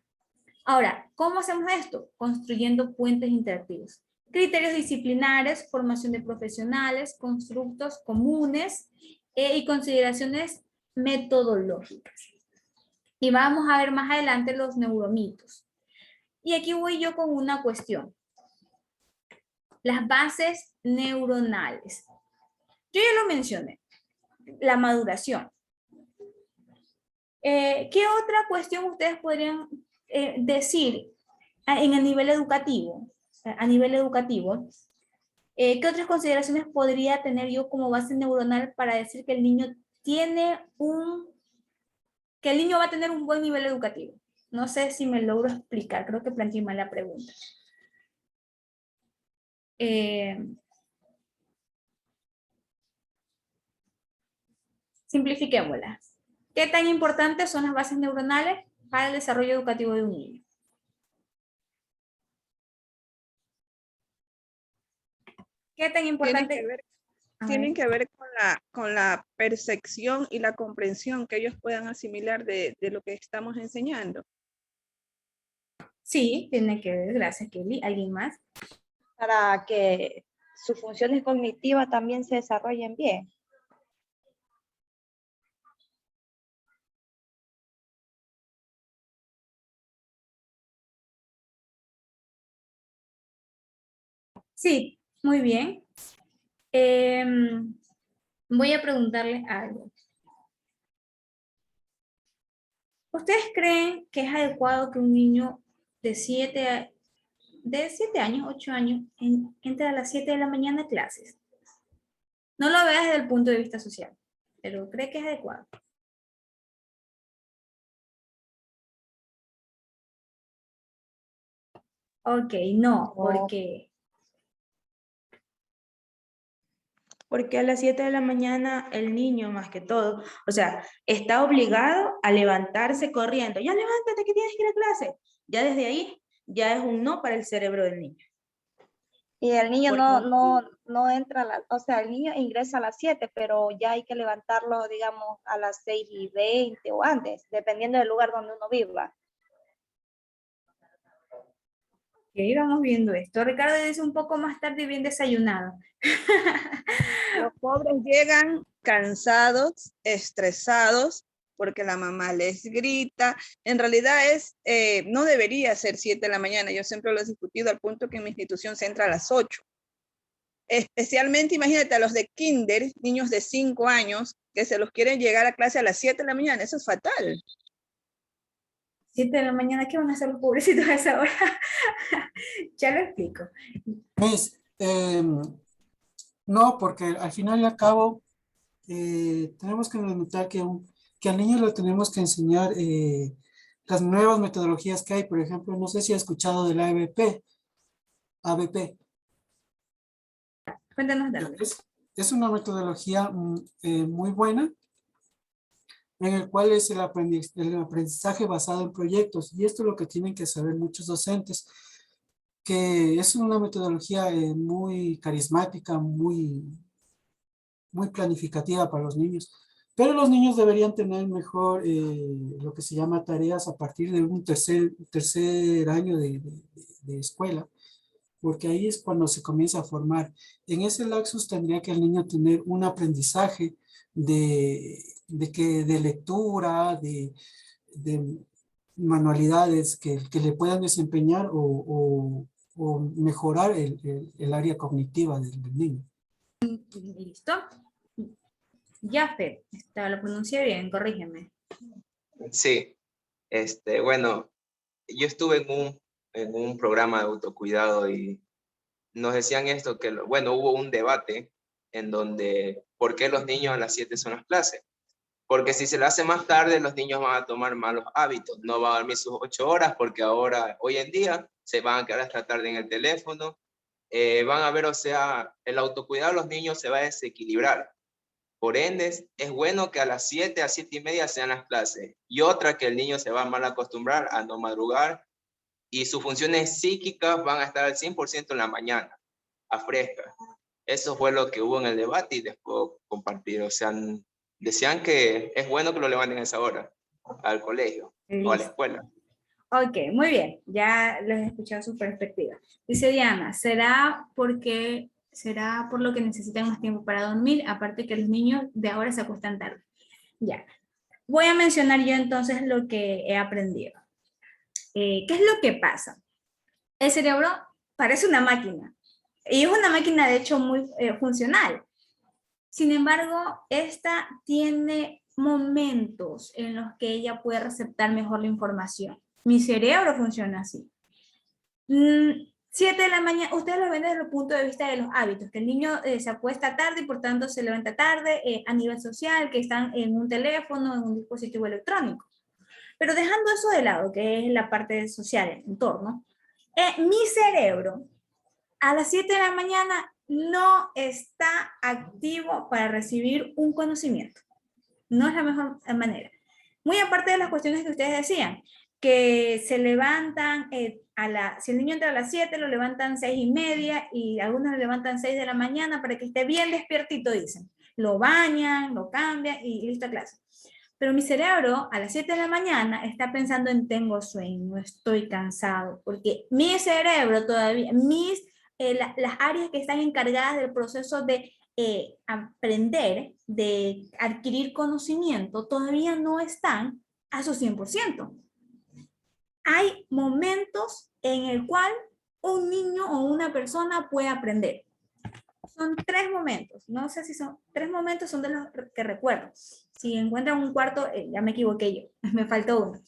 S2: Ahora, ¿cómo hacemos esto? Construyendo puentes interactivos. Criterios disciplinares, formación de profesionales, constructos comunes y consideraciones metodológicas. Y vamos a ver más adelante los neuromitos. Y aquí voy yo con una cuestión. Las bases neuronales. Yo ya lo mencioné. La maduración. ¿Qué otra cuestión ustedes podrían decir en el nivel educativo? A nivel educativo, ¿qué otras consideraciones podría tener yo como base neuronal para decir que el niño va a tener un buen nivel educativo? No sé si me logro explicar, creo que planteé mal la pregunta. Simplifiquémosla. ¿Qué tan importantes son las bases neuronales para el desarrollo educativo de un niño? ¿Qué tan importante?
S3: Tienen que ver con la percepción y la comprensión que ellos puedan asimilar de lo que estamos enseñando.
S2: Sí, tiene que ver, gracias Kelly. ¿Alguien más?
S4: Para que sus funciones cognitivas también se desarrollen bien.
S2: Sí, muy bien. Voy a preguntarle algo. ¿Ustedes creen que es adecuado que un niño de 7 años, 8 años, entre a las 7 de la mañana a clases? No lo veas desde el punto de vista social, pero ¿cree que es adecuado? Ok, no, porque...
S8: Porque a las 7 de la mañana el niño, más que todo, o sea, está obligado a levantarse corriendo. Ya levántate que tienes que ir a clase. Ya desde ahí, ya es un no para el cerebro del niño.
S4: Y el niño no entra, o sea, el niño ingresa a las 7, pero ya hay que levantarlo, digamos, a las 6:20 o antes, dependiendo del lugar donde uno viva.
S2: Ok, vamos viendo esto. Ricardo dice un poco más tarde y bien desayunado.
S3: Los pobres llegan cansados, estresados, porque la mamá les grita. En realidad no debería ser 7 de la mañana. Yo siempre lo he discutido al punto que en mi institución se entra a las 8. Especialmente, imagínate, a los de kinder, niños de 5 años, que se los quieren llegar a clase a las 7 de la mañana. Eso es fatal.
S2: 7 de la mañana, ¿qué van a hacer los pobrecitos a esa hora? Ya lo explico.
S12: Pues, no, porque al final y al cabo tenemos que notar que al niño le tenemos que enseñar las nuevas metodologías que hay. Por ejemplo, no sé si ha escuchado del ABP.
S2: Cuéntanos, Darle.
S12: Es una metodología muy buena, en el cual es el aprendizaje basado en proyectos. Y esto es lo que tienen que saber muchos docentes, que es una metodología muy carismática, muy planificativa para los niños. Pero los niños deberían tener mejor lo que se llama tareas a partir de un tercer año de escuela, porque ahí es cuando se comienza a formar. En ese lapsus tendría que el niño tener un aprendizaje de lectura, de manualidades que le puedan desempeñar o mejorar el área cognitiva del niño.
S2: ¿Listo? Jafet, lo pronuncié bien, corrígeme.
S7: Sí, bueno, yo estuve en un programa de autocuidado y nos decían esto, que hubo un debate en donde, ¿por qué los niños a las 7 son las clases? Porque si se lo hace más tarde, los niños van a tomar malos hábitos, no van a dormir sus 8 horas, porque hoy en día, se van a quedar hasta tarde en el teléfono, van a ver, o sea, el autocuidado de los niños se va a desequilibrar. Por ende, es bueno que a las 7, a 7:30 sean las clases. Y otra, que el niño se va a mal acostumbrar a no madrugar y sus funciones psíquicas van a estar al 100% en la mañana, a fresca. Eso fue lo que hubo en el debate y después compartir. O sea, decían que es bueno que lo levanten a esa hora, al colegio o a la escuela.
S2: Ok, muy bien. Ya les he escuchado su perspectiva. Dice Diana, ¿será por lo que necesitan más tiempo para dormir? Aparte que los niños de ahora se acuestan tarde. Ya. Voy a mencionar yo entonces lo que he aprendido. ¿Qué es lo que pasa? El cerebro parece una máquina y es una máquina de hecho muy funcional. Sin embargo, esta tiene momentos en los que ella puede receptar mejor la información. Mi cerebro funciona así. 7 de la mañana, ustedes lo ven desde el punto de vista de los hábitos, que el niño se acuesta tarde y por tanto se levanta tarde a nivel social, que están en un teléfono, en un dispositivo electrónico. Pero dejando eso de lado, que es la parte social, el entorno, mi cerebro a las 7 de la mañana no está activo para recibir un conocimiento. No es la mejor manera. Muy aparte de las cuestiones que ustedes decían, que se levantan, si el niño entra a las 7, lo levantan 6:30 y algunos lo levantan 6 de la mañana para que esté bien despiertito, dicen. Lo bañan, lo cambian y listo a clase. Pero mi cerebro a las 7 de la mañana está pensando en tengo sueño, estoy cansado, porque mi cerebro todavía, las áreas que están encargadas del proceso de aprender, de adquirir conocimiento, todavía no están a su 100%. Hay momentos en el cual un niño o una persona puede aprender. Son 3 momentos, no sé si son 3 momentos, son de los que recuerdo. Si encuentran un cuarto, ya me equivoqué yo, me faltó uno.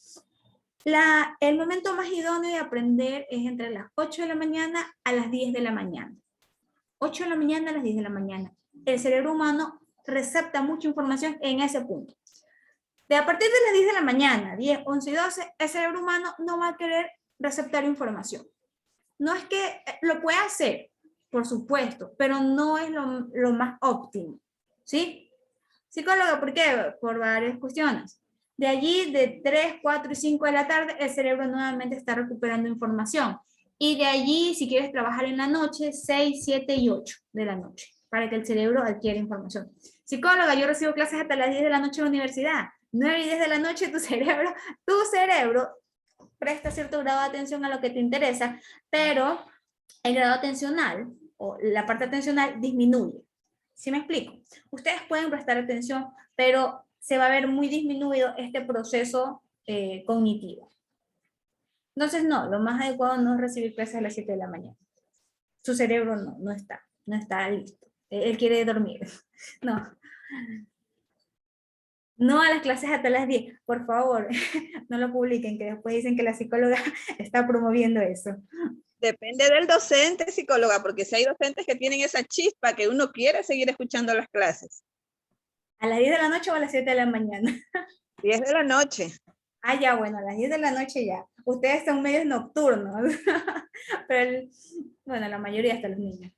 S2: El momento más idóneo de aprender es entre las 8 de la mañana a las 10 de la mañana. 8 de la mañana a las 10 de la mañana. El cerebro humano recepta mucha información en ese punto. De a partir de las 10 de la mañana, 10, 11 y 12, el cerebro humano no va a querer receptar información. No es que lo pueda hacer, por supuesto, pero no es lo más óptimo, ¿sí? Psicóloga, ¿por qué? Por varias cuestiones. De allí, de 3, 4 y 5 de la tarde, el cerebro nuevamente está recuperando información. Y de allí, si quieres trabajar en la noche, 6, 7 y 8 de la noche, para que el cerebro adquiera información. Psicóloga, yo recibo clases hasta las 10 de la noche en la universidad. 9 y 10 de la noche, tu cerebro presta cierto grado de atención a lo que te interesa, pero el grado atencional, o la parte atencional, disminuye. ¿Sí me explico? Ustedes pueden prestar atención, pero se va a ver muy disminuido este proceso cognitivo. Entonces, no, lo más adecuado no es recibir clases a las 7 de la mañana. Su cerebro no está listo. Él quiere dormir. No. No a las clases hasta las 10. Por favor, no lo publiquen, que después dicen que la psicóloga está promoviendo eso.
S3: Depende del docente, psicóloga, porque si hay docentes que tienen esa chispa que uno quiere seguir escuchando las clases.
S2: ¿A las 10 de la noche o a las 7 de la mañana?
S3: 10 de la noche.
S2: Ah, ya, bueno, a las 10 de la noche ya. Ustedes son medios nocturnos. Pero bueno, la mayoría hasta los niños.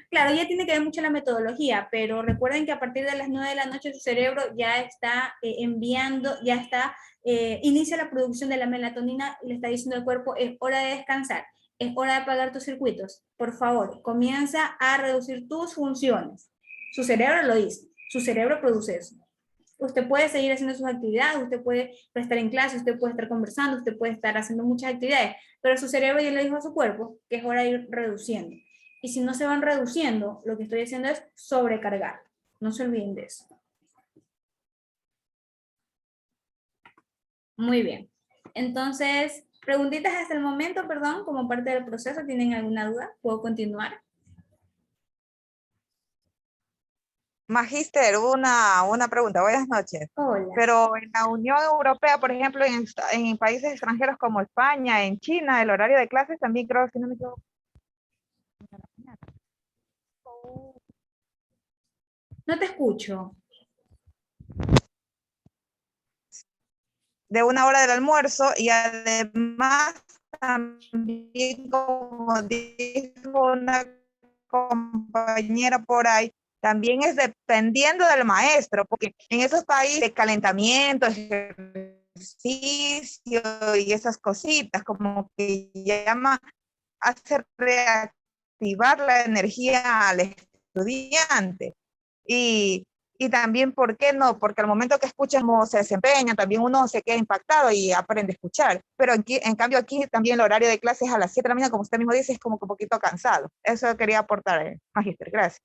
S2: Claro, ya tiene que ver mucho la metodología, pero recuerden que a partir de las 9 de la noche su cerebro ya está inicia la producción de la melatonina y le está diciendo al cuerpo, es hora de descansar, es hora de apagar tus circuitos. Por favor, comienza a reducir tus funciones. Su cerebro lo dice, su cerebro produce eso. Usted puede seguir haciendo sus actividades, usted puede estar en clase, usted puede estar conversando, usted puede estar haciendo muchas actividades, pero su cerebro ya le dijo a su cuerpo que es hora de ir reduciendo. Y si no se van reduciendo, lo que estoy haciendo es sobrecargar. No se olviden de eso. Muy bien. Entonces, preguntitas hasta el momento, perdón, como parte del proceso. ¿Tienen alguna duda? ¿Puedo continuar?
S13: Magíster, una pregunta. Buenas noches.
S2: Hola.
S13: Pero en la Unión Europea, por ejemplo, en países extranjeros como España, en China, el horario de clases también creo, si no me equivoco.
S2: No te escucho.
S13: De 1 hora del almuerzo y además también, como dijo una compañera por ahí, también es dependiendo del maestro, porque en esos países de calentamiento, ejercicio y esas cositas, como que hace reactivar la energía al estudiante. Y también, ¿por qué no? Porque al momento que escuchan cómo se desempeña, también uno se queda impactado y aprende a escuchar. Pero en cambio aquí también el horario de clases a las 7 de la mañana, como usted mismo dice, es como que un poquito cansado. Eso quería aportar, Magíster. Gracias.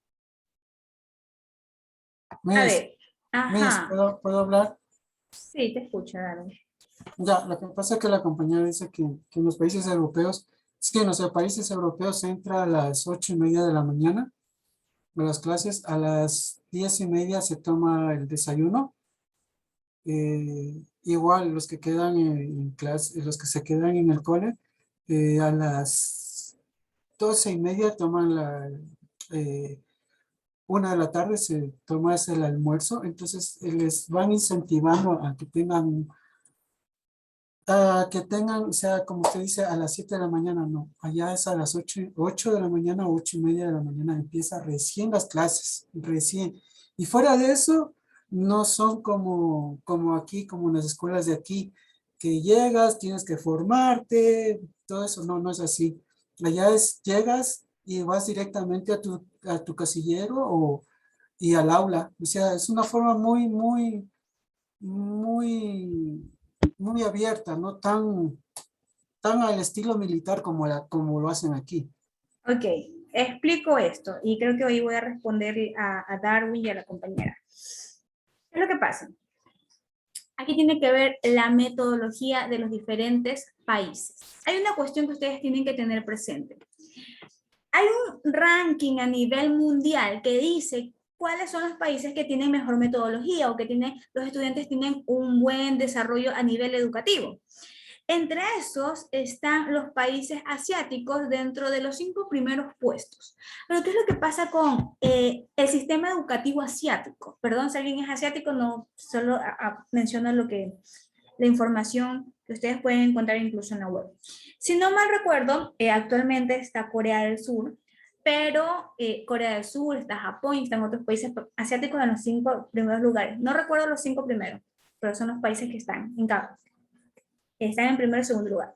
S12: Miss, ¿puedo hablar?
S2: Sí, te escucho, dale.
S12: Ya, lo que pasa es que la compañera dice que en los países europeos Sí, en los países europeos se entra a las 8:30 de la mañana a las clases, a las 10:30 se toma el desayuno. Igual los que quedan en clase, los que se quedan en el cole, a las 12:30 toman eh, 1 de la tarde se toma ese el almuerzo, entonces les van incentivando a que tengan, o sea, como usted dice, a las 7 de la mañana, no, allá es a las 8 de la mañana, 8:30 de la mañana, empieza recién las clases, recién. Y fuera de eso, no son como aquí, como en las escuelas de aquí, que llegas, tienes que formarte, todo eso, no, no es así. Allá llegas y vas directamente a tu casillero y al aula. O sea, es una forma muy, muy, muy, muy abierta, no tan al estilo militar como lo hacen aquí.
S2: Ok, explico esto y creo que hoy voy a responder a Darwin y a la compañera. ¿Qué es lo que pasa? Aquí tiene que ver la metodología de los diferentes países. Hay una cuestión que ustedes tienen que tener presente. Hay un ranking a nivel mundial que dice cuáles son los países que tienen mejor metodología o que los estudiantes tienen un buen desarrollo a nivel educativo. Entre esos están los países asiáticos dentro de los 5 primeros puestos. Pero ¿qué es lo que pasa con el sistema educativo asiático? Perdón, si alguien es asiático, no solo menciono la información que ustedes pueden encontrar incluso en la web. Si no mal recuerdo, actualmente está Corea del Sur, pero Corea del Sur, está Japón y están otros países asiáticos en los 5 primeros lugares. No recuerdo los 5 primeros, pero son los países que están en primer y segundo lugar.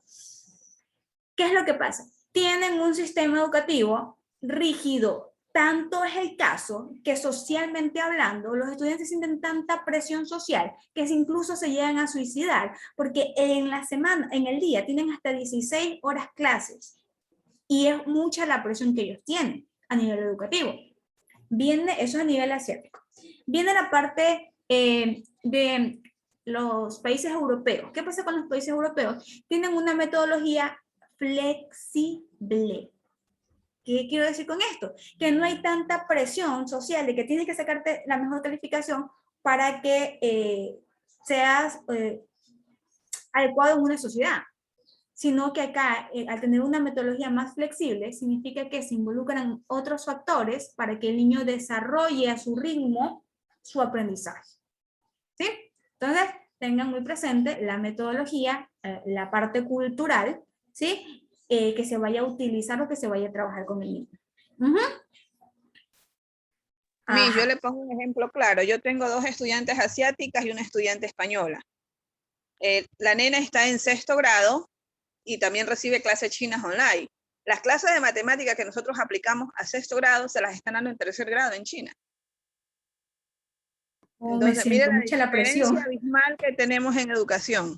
S2: ¿Qué es lo que pasa? Tienen un sistema educativo rígido. Tanto es el caso que socialmente hablando, los estudiantes sienten tanta presión social que incluso se llegan a suicidar porque en la semana, en el día, tienen hasta 16 horas clases y es mucha la presión que ellos tienen a nivel educativo. Eso a nivel asiático. Viene la parte de los países europeos. ¿Qué pasa con los países europeos? Tienen una metodología flexible. ¿Qué quiero decir con esto? Que no hay tanta presión social de que tienes que sacarte la mejor calificación para que seas adecuado en una sociedad, sino que acá, al tener una metodología más flexible, significa que se involucran otros factores para que el niño desarrolle a su ritmo su aprendizaje. ¿Sí? Entonces, tengan muy presente la metodología, la parte cultural, ¿sí? Que se vaya a utilizar o que se vaya a trabajar con el niño.
S3: Yo le pongo un ejemplo claro. Yo tengo 2 estudiantes asiáticas y una estudiante española. La nena está en 6º grado y también recibe clases chinas online. Las clases de matemáticas que nosotros aplicamos a 6º grado se las están dando en 3er grado en China. Entonces, mire la diferencia abismal que tenemos en educación.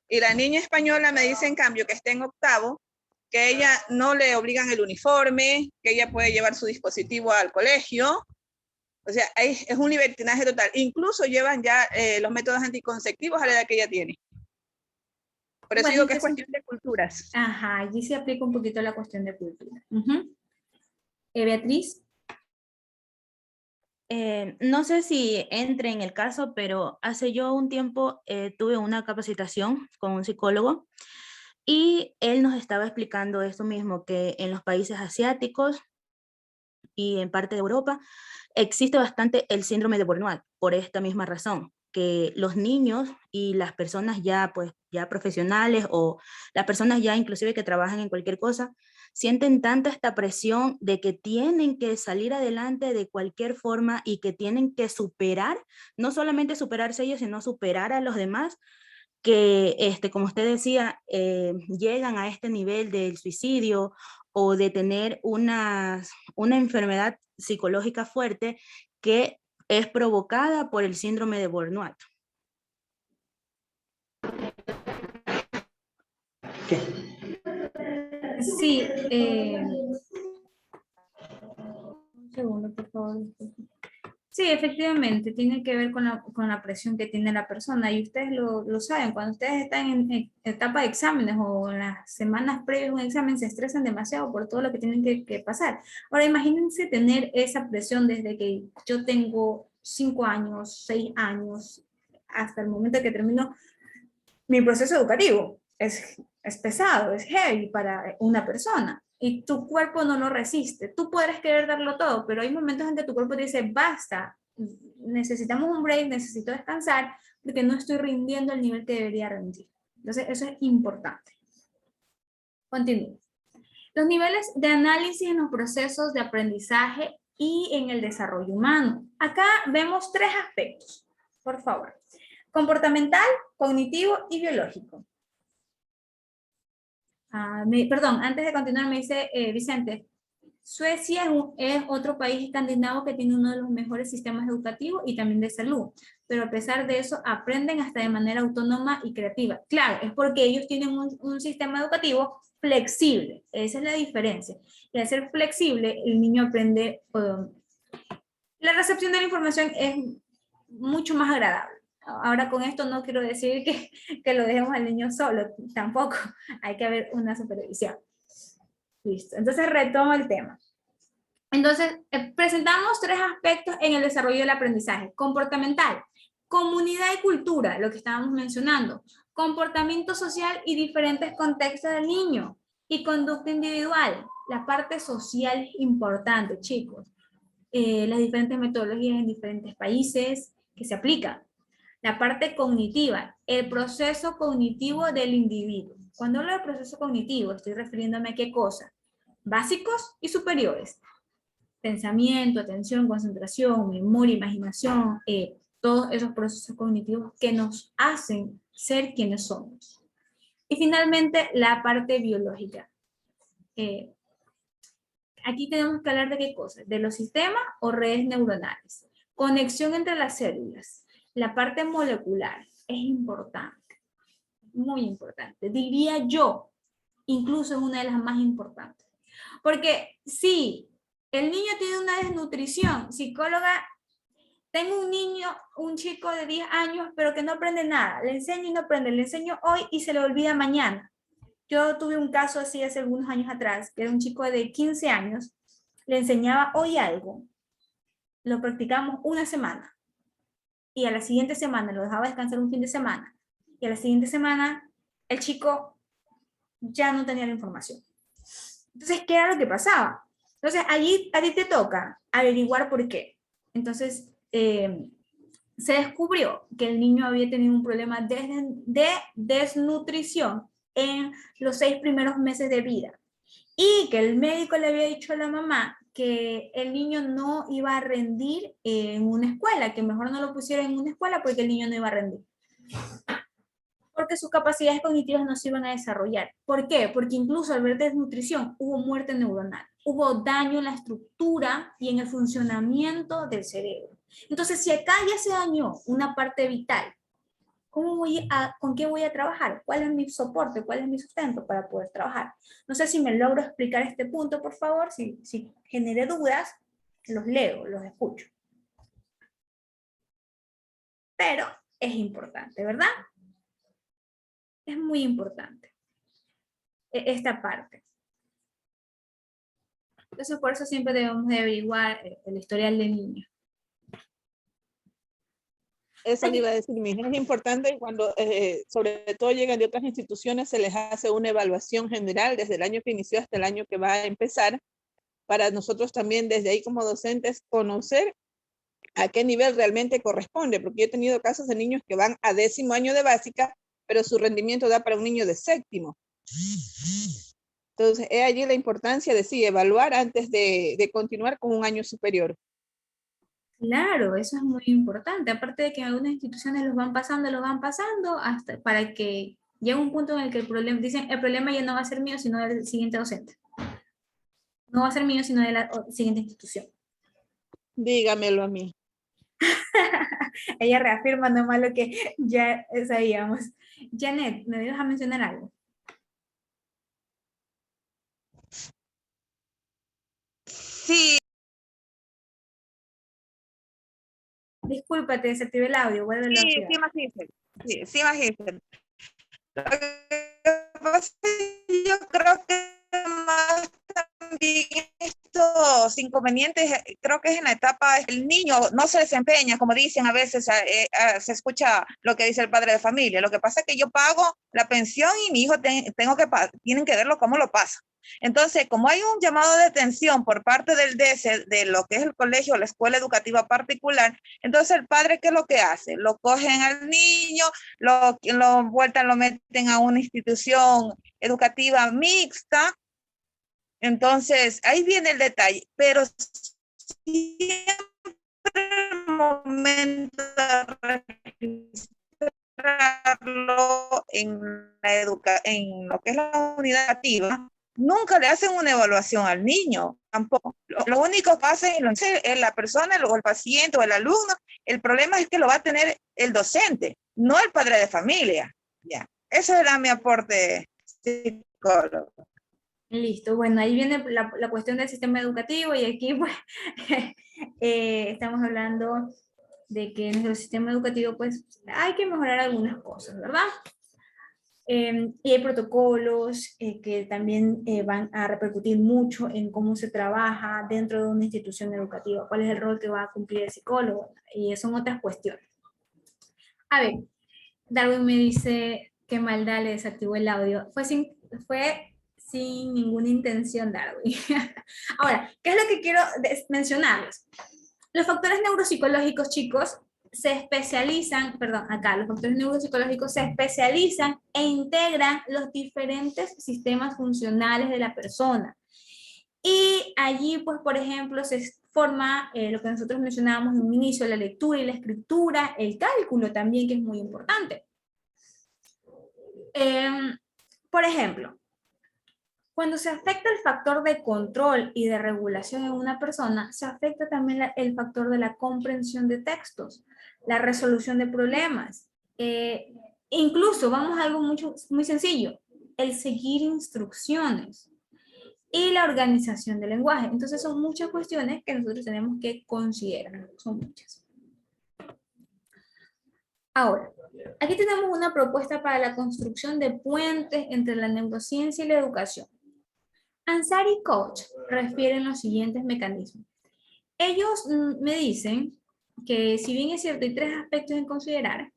S3: Y la niña española me dice, en cambio, que está en 8º, que ella no le obligan el uniforme, que ella puede llevar su dispositivo al colegio. O sea, es un libertinaje total. Incluso llevan ya los métodos anticonceptivos a la edad que ella tiene. Por eso digo que es cuestión de culturas.
S2: Ajá, allí se aplica un poquito la cuestión de cultura. Beatriz.
S8: No sé si entre en el caso, pero hace yo un tiempo tuve una capacitación con un psicólogo y él nos estaba explicando esto mismo, que en los países asiáticos y en parte de Europa existe bastante el síndrome de burnout por esta misma razón, que los niños y las personas ya profesionales o las personas ya inclusive que trabajan en cualquier cosa, sienten tanta esta presión de que tienen que salir adelante de cualquier forma y que tienen que superar, no solamente superarse ellos, sino superar a los demás, que, como usted decía, llegan a este nivel del suicidio o de tener una enfermedad psicológica fuerte que es provocada por el síndrome de burnout.
S2: Sí. Un segundo, por favor. Sí, efectivamente, tiene que ver con la presión que tiene la persona y ustedes lo saben, cuando ustedes están en etapa de exámenes o en las semanas previas a un examen se estresan demasiado por todo lo que tienen que pasar. Ahora imagínense tener esa presión desde que yo tengo 5 años, 6 años, hasta el momento que termino mi proceso educativo. Es pesado, es heavy para una persona y tu cuerpo no lo resiste. Tú podrás querer darlo todo, pero hay momentos en que tu cuerpo te dice, basta, necesitamos un break, necesito descansar, porque no estoy rindiendo el nivel que debería rendir. Entonces, eso es importante. Continúo. Los niveles de análisis en los procesos de aprendizaje y en el desarrollo humano. Acá vemos 3 aspectos, por favor. Comportamental, cognitivo y biológico. Perdón, antes de continuar me dice Vicente, Suecia es otro país escandinavo que tiene uno de los mejores sistemas educativos y también de salud, pero a pesar de eso aprenden hasta de manera autónoma y creativa. Claro, es porque ellos tienen un sistema educativo flexible, esa es la diferencia. Y al ser flexible, el niño aprende, la recepción de la información es mucho más agradable. Ahora con esto no quiero decir que lo dejemos al niño solo, tampoco, hay que haber una supervisión. Listo, entonces retomo el tema. Entonces, presentamos 3 aspectos en el desarrollo del aprendizaje. Comportamental, comunidad y cultura, lo que estábamos mencionando. Comportamiento social y diferentes contextos del niño. Y conducta individual, la parte social es importante, chicos. Las diferentes metodologías en diferentes países que se aplican. La parte cognitiva, el proceso cognitivo del individuo. Cuando hablo de proceso cognitivo, estoy refiriéndome a qué cosa. Básicos y superiores. Pensamiento, atención, concentración, memoria, imaginación, todos esos procesos cognitivos que nos hacen ser quienes somos. Y finalmente, la parte biológica. Aquí tenemos que hablar de qué cosas, de los sistemas o redes neuronales. Conexión entre las células. La parte molecular es importante, muy importante. Diría yo, incluso es una de las más importantes. Porque si el niño tiene una desnutrición, psicóloga, tengo un niño, un chico de 10 años, pero que no aprende nada, le enseño y no aprende, le enseño hoy y se le olvida mañana. Yo tuve un caso así hace algunos años atrás, que era un chico de 15 años, le enseñaba hoy algo, lo practicamos una semana, y a la siguiente semana lo dejaba descansar un fin de semana, y a la siguiente semana el chico ya no tenía la información. Entonces, ¿qué era lo que pasaba? Entonces, allí a ti te toca averiguar por qué. Entonces, se descubrió que el niño había tenido un problema de desnutrición en los 6 primeros meses de vida y que el médico le había dicho a la mamá que el niño no iba a rendir en una escuela, que mejor no lo pusiera en una escuela porque el niño no iba a rendir. Porque sus capacidades cognitivas no se iban a desarrollar. ¿Por qué? Porque incluso al ver desnutrición hubo muerte neuronal, hubo daño en la estructura y en el funcionamiento del cerebro. Entonces, si acá ya se dañó una parte vital, ¿con qué voy a trabajar? ¿Cuál es mi soporte? ¿Cuál es mi sustento para poder trabajar? No sé si me logro explicar este punto, por favor. Si genere dudas, los leo, los escucho. Pero es importante, ¿verdad? Es muy importante esta parte. Entonces, por eso siempre debemos de averiguar el historial del niño.
S3: Eso le iba a decir, mi hija, es importante cuando sobre todo llegan de otras instituciones, se les hace una evaluación general desde el año que inició hasta el año que va a empezar, para nosotros también desde ahí como docentes conocer a qué nivel realmente corresponde, porque yo he tenido casos de niños que van a 10º año de básica, pero su rendimiento da para un niño de 7º. Entonces, es allí la importancia de sí, evaluar antes de continuar con un año superior.
S2: Claro, eso es muy importante. Aparte de que en algunas instituciones los van pasando, hasta para que llegue un punto en el que el problema ya no va a ser mío, sino del siguiente docente. No va a ser mío, sino de la siguiente institución.
S3: Dígamelo a mí.
S2: Ella reafirma nomás lo que ya sabíamos. Janet, ¿me ibas a mencionar algo?
S13: Sí,
S2: Disculpa, te desactivé el audio, vuelve a
S13: Sí, sí, Magíster. Sí, Magíster. Lo que pasa es que yo creo que más también estos inconvenientes, creo que es en la etapa, el niño no se desempeña, como dicen a veces, se escucha lo que dice el padre de familia. Lo que pasa es que yo pago la pensión y mi hijo tienen que verlo cómo lo pasa. Entonces, como hay un llamado de atención por parte del DESE, de lo que es el colegio o la escuela educativa particular, entonces el padre, ¿qué es lo que hace? Lo cogen al niño, lo meten a una institución educativa mixta. Entonces, ahí viene el detalle, pero siempre el momento de registrarlo en lo que es la unidad educativa, nunca le hacen una evaluación al niño, tampoco. Lo único que hacen es la persona, o el paciente o el alumno. El problema es que lo va a tener el docente, no el padre de familia. Ya, eso era mi aporte psicólogo.
S2: Listo, bueno, ahí viene la cuestión del sistema educativo y aquí pues estamos hablando de que en nuestro sistema educativo pues hay que mejorar algunas cosas, ¿verdad? Y hay protocolos que también van a repercutir mucho en cómo se trabaja dentro de una institución educativa, cuál es el rol que va a cumplir el psicólogo, y son otras cuestiones. A ver, Darwin me dice qué maldad, le desactivó el audio. Fue sin ninguna intención, Darwin. Ahora, ¿qué es lo que quiero mencionarles? Los factores neuropsicológicos, chicos, los factores neuropsicológicos se especializan e integran los diferentes sistemas funcionales de la persona. Y allí, pues, por ejemplo, se forma lo que nosotros mencionábamos en un inicio, la lectura y la escritura, el cálculo también, que es muy importante. Por ejemplo, cuando se afecta el factor de control y de regulación en una persona, se afecta también el factor de la comprensión de textos, la resolución de problemas. Incluso, vamos a algo muy sencillo, el seguir instrucciones y la organización del lenguaje. Entonces son muchas cuestiones que nosotros tenemos que considerar, son muchas. Ahora, aquí tenemos una propuesta para la construcción de puentes entre la neurociencia y la educación. Ansari y Koch refieren los siguientes mecanismos. Ellos me dicen que, si bien es cierto, hay tres aspectos en considerar: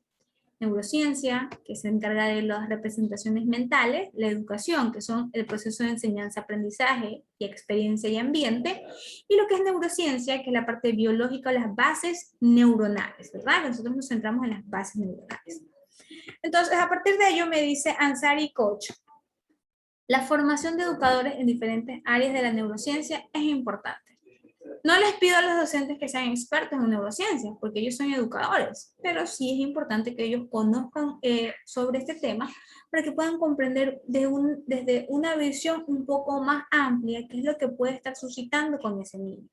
S2: neurociencia, que se encarga de las representaciones mentales; la educación, que son el proceso de enseñanza-aprendizaje y experiencia y ambiente; y lo que es neurociencia, que es la parte biológica, las bases neuronales, ¿verdad? Nosotros nos centramos en las bases neuronales. Entonces, a partir de ello, me dice Ansari y Koch, la formación de educadores en diferentes áreas de la neurociencia es importante. No les pido a los docentes que sean expertos en neurociencia, porque ellos son educadores, pero sí es importante que ellos conozcan sobre este tema para que puedan comprender desde una visión un poco más amplia qué es lo que puede estar suscitando con ese niño.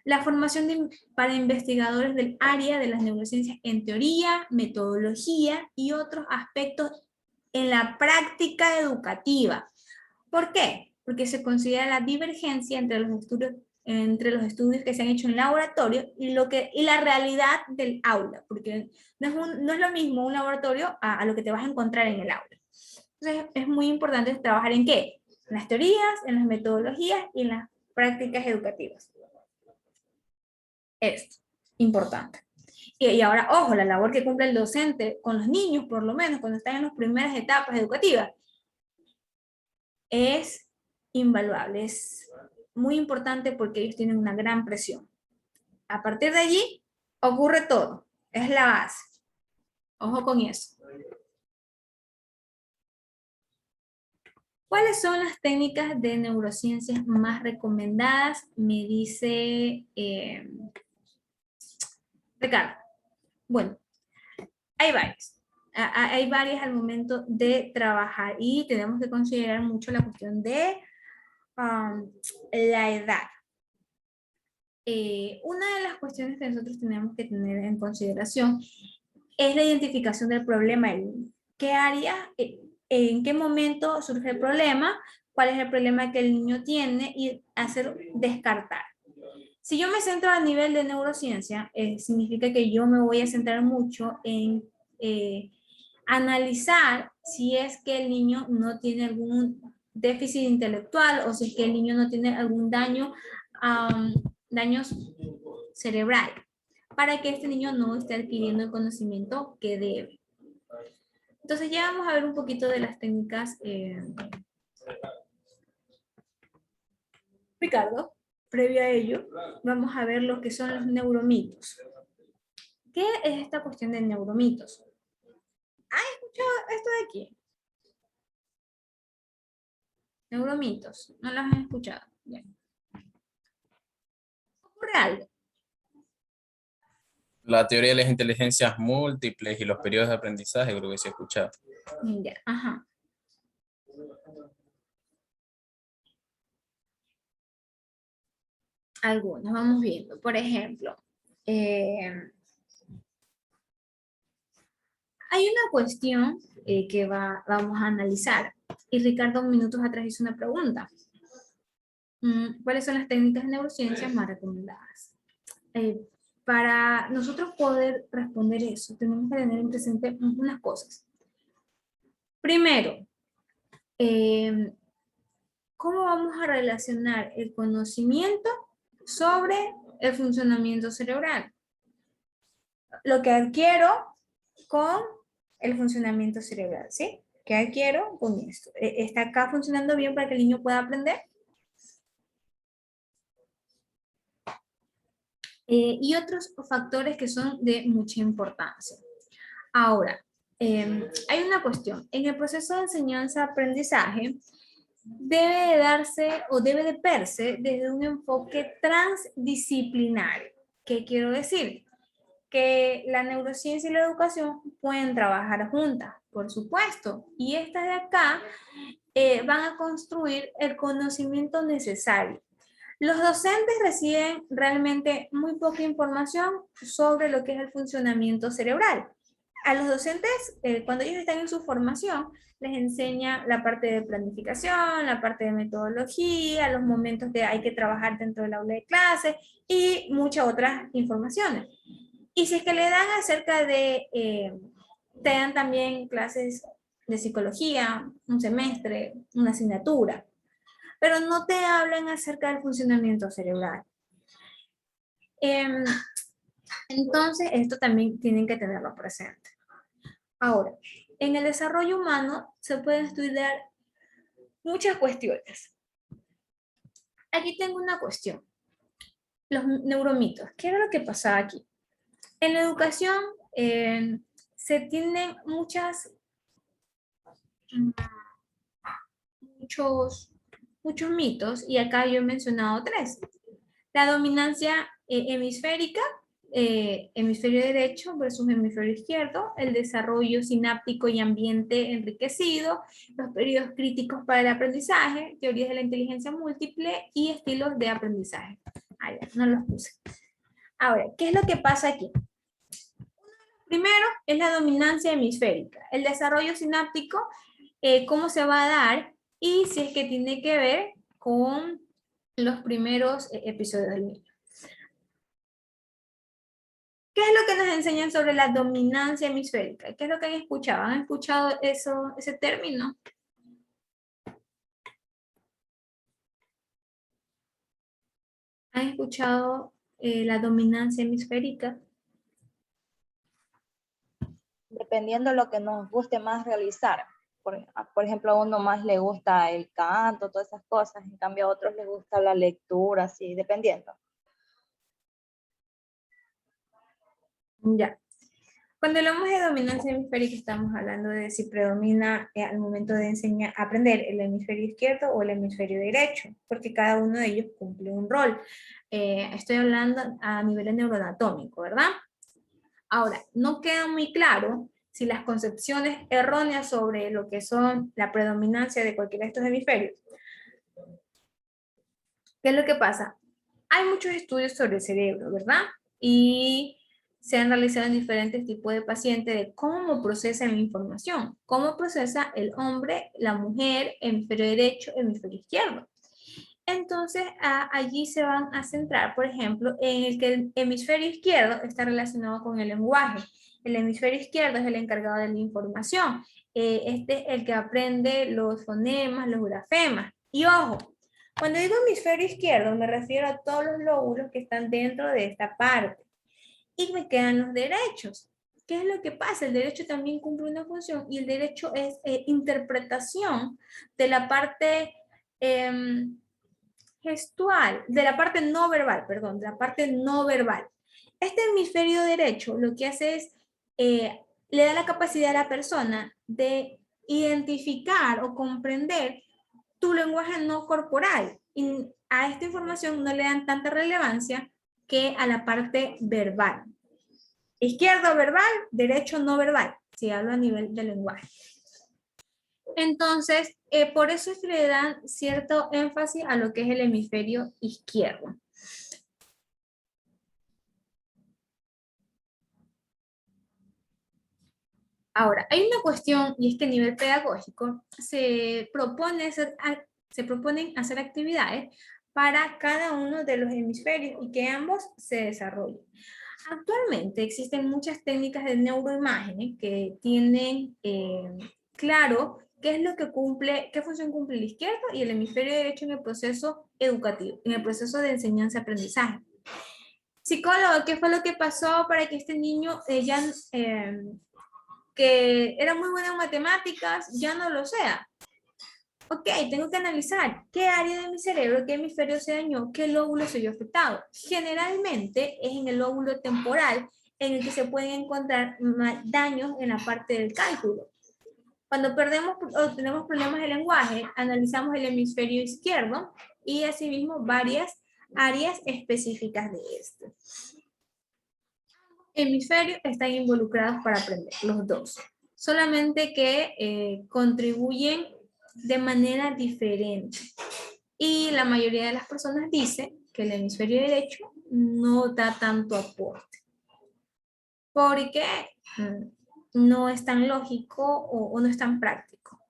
S2: La formación para investigadores del área de las neurociencias en teoría, metodología y otros aspectos en la práctica educativa. ¿Por qué? Porque se considera la divergencia entre los estudios que se han hecho en laboratorio y la realidad del aula, porque no es lo mismo un laboratorio a lo que te vas a encontrar en el aula. Entonces es muy importante trabajar ¿en qué? En las teorías, en las metodologías y en las prácticas educativas. Esto, importante. Y ahora, ojo, la labor que cumple el docente con los niños, por lo menos cuando están en las primeras etapas educativas, es invaluable, es muy importante porque ellos tienen una gran presión. A partir de allí ocurre todo, es la base. Ojo con eso. ¿Cuáles son las técnicas de neurociencias más recomendadas? Me dice Ricardo. Bueno, hay varias. Hay varias al momento de trabajar y tenemos que considerar mucho la cuestión de la edad. Una de las cuestiones que nosotros tenemos que tener en consideración es la identificación del problema. ¿Qué área, en qué momento surge el problema? ¿Cuál es el problema que el niño tiene? Y descartar. Si yo me centro a nivel de neurociencia, significa que yo me voy a centrar mucho en analizar si es que el niño no tiene algún déficit intelectual o si es que el niño no tiene algún daños cerebral, para que este niño no esté adquiriendo el conocimiento que debe. Entonces ya vamos a ver un poquito de las técnicas. Ricardo, previo a ello, vamos a ver lo que son los neuromitos. ¿Qué es esta cuestión de neuromitos? ¿Han escuchado esto de aquí? Neuromitos, ¿no los han escuchado? Bien. ¿Ocurre algo?
S14: La teoría de las inteligencias múltiples y los periodos de aprendizaje, creo que se ha escuchado.
S2: Ya, ajá. Algunos, vamos viendo. Por ejemplo, hay una cuestión que vamos a analizar. Y Ricardo, minutos atrás hizo una pregunta. ¿Cuáles son las técnicas de neurociencias más recomendadas? Para nosotros poder responder eso, tenemos que tener en presente unas cosas. Primero, ¿cómo vamos a relacionar el conocimiento sobre el funcionamiento cerebral? Lo que adquiero con el funcionamiento cerebral, ¿sí? ¿Qué adquiero con esto? ¿Está acá funcionando bien para que el niño pueda aprender? Y otros factores que son de mucha importancia. Ahora, hay una cuestión. En el proceso de enseñanza-aprendizaje, debe de darse o debe de verse desde un enfoque transdisciplinario. ¿Qué quiero decir? Que la neurociencia y la educación pueden trabajar juntas, por supuesto, y estas de acá van a construir el conocimiento necesario. Los docentes reciben realmente muy poca información sobre lo que es el funcionamiento cerebral. A los docentes, cuando ellos están en su formación, les enseña la parte de planificación, la parte de metodología, los momentos que hay que trabajar dentro del aula de clase y muchas otras informaciones. Y si es que le dan acerca de, te dan también clases de psicología, un semestre, una asignatura, pero no te hablan acerca del funcionamiento cerebral. Entonces, esto también tienen que tenerlo presente. Ahora, en el desarrollo humano se pueden estudiar muchas cuestiones. Aquí tengo una cuestión. Los neuromitos. ¿Qué era lo que pasaba aquí? En la educación se tienen muchos mitos y acá yo he mencionado 3. La dominancia hemisférica, hemisferio derecho versus hemisferio izquierdo, el desarrollo sináptico y ambiente enriquecido, los periodos críticos para el aprendizaje, teorías de la inteligencia múltiple y estilos de aprendizaje. Ah, ya, no los puse. Ahora, ¿qué es lo que pasa aquí? Primero es la dominancia hemisférica, el desarrollo sináptico, cómo se va a dar y si es que tiene que ver con los primeros episodios del niño. ¿Qué es lo que nos enseñan sobre la dominancia hemisférica? ¿Qué es lo que han escuchado? ¿Han escuchado ese término? ¿Han escuchado la dominancia hemisférica?
S4: Dependiendo de lo que nos guste más realizar. Por ejemplo, a uno más le gusta el canto, todas esas cosas, en cambio a otros les gusta la lectura, así, dependiendo.
S2: Ya. Cuando hablamos de dominancia hemisférica, estamos hablando de si predomina al momento de enseñar, aprender el hemisferio izquierdo o el hemisferio derecho, porque cada uno de ellos cumple un rol. Estoy hablando a nivel neuroanatómico, ¿verdad? Ahora, no queda muy claro si las concepciones erróneas sobre lo que son la predominancia de cualquiera de estos hemisferios. ¿Qué es lo que pasa? Hay muchos estudios sobre el cerebro, ¿verdad? Y se han realizado en diferentes tipos de pacientes de cómo procesan la información, cómo procesa el hombre, la mujer, hemisferio derecho, hemisferio izquierdo. Entonces, allí se van a centrar, por ejemplo, en el que el hemisferio izquierdo está relacionado con el lenguaje. El hemisferio izquierdo es el encargado de la información. Este es el que aprende los fonemas, los grafemas. Y ojo, cuando digo hemisferio izquierdo, me refiero a todos los lóbulos que están dentro de esta parte. Y me quedan los derechos. ¿Qué es lo que pasa? El derecho también cumple una función y el derecho es interpretación de la parte gestual, de la parte no verbal, perdón, de la parte no verbal. Este hemisferio derecho lo que hace es, le da la capacidad a la persona de identificar o comprender tu lenguaje no corporal. Y a esta información no le dan tanta relevancia que a la parte verbal. Izquierdo verbal, derecho no verbal, si hablo a nivel de lenguaje. Entonces, por eso es que le dan cierto énfasis a lo que es el hemisferio izquierdo. Ahora, hay una cuestión, y es que a nivel pedagógico se proponen hacer actividades para cada uno de los hemisferios y que ambos se desarrollen. Actualmente existen muchas técnicas de neuroimágenes que tienen claro qué es lo que cumple, qué función cumple el izquierdo y el hemisferio derecho en el proceso educativo, en el proceso de enseñanza-aprendizaje. Psicólogo, ¿qué fue lo que pasó para que este niño que era muy bueno en matemáticas ya no lo sea? Ok, tengo que analizar qué área de mi cerebro, qué hemisferio se dañó, qué lóbulo se vio afectado. Generalmente es en el lóbulo temporal en el que se pueden encontrar daños en la parte del cálculo. Cuando perdemos o tenemos problemas de lenguaje, analizamos el hemisferio izquierdo y asimismo varias áreas específicas de este. Hemisferios están involucrados para aprender, los dos. Solamente que contribuyen de manera diferente. Y la mayoría de las personas dice que el hemisferio derecho no da tanto aporte. Porque no es tan lógico o no es tan práctico.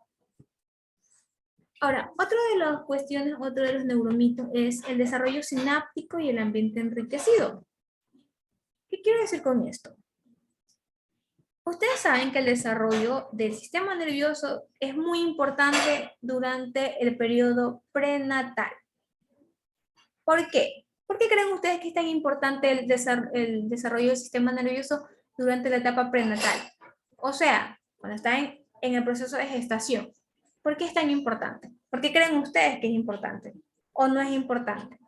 S2: Ahora, otra de las cuestiones, otro de los neuromitos es el desarrollo sináptico y el ambiente enriquecido. ¿Qué quiero decir con esto? Ustedes saben que el desarrollo del sistema nervioso es muy importante durante el periodo prenatal. ¿Por qué? ¿Por qué creen ustedes que es tan importante el desarrollo del sistema nervioso durante la etapa prenatal? O sea, cuando están en el proceso de gestación. ¿Por qué es tan importante? ¿Por qué creen ustedes que es importante? ¿O no es importante?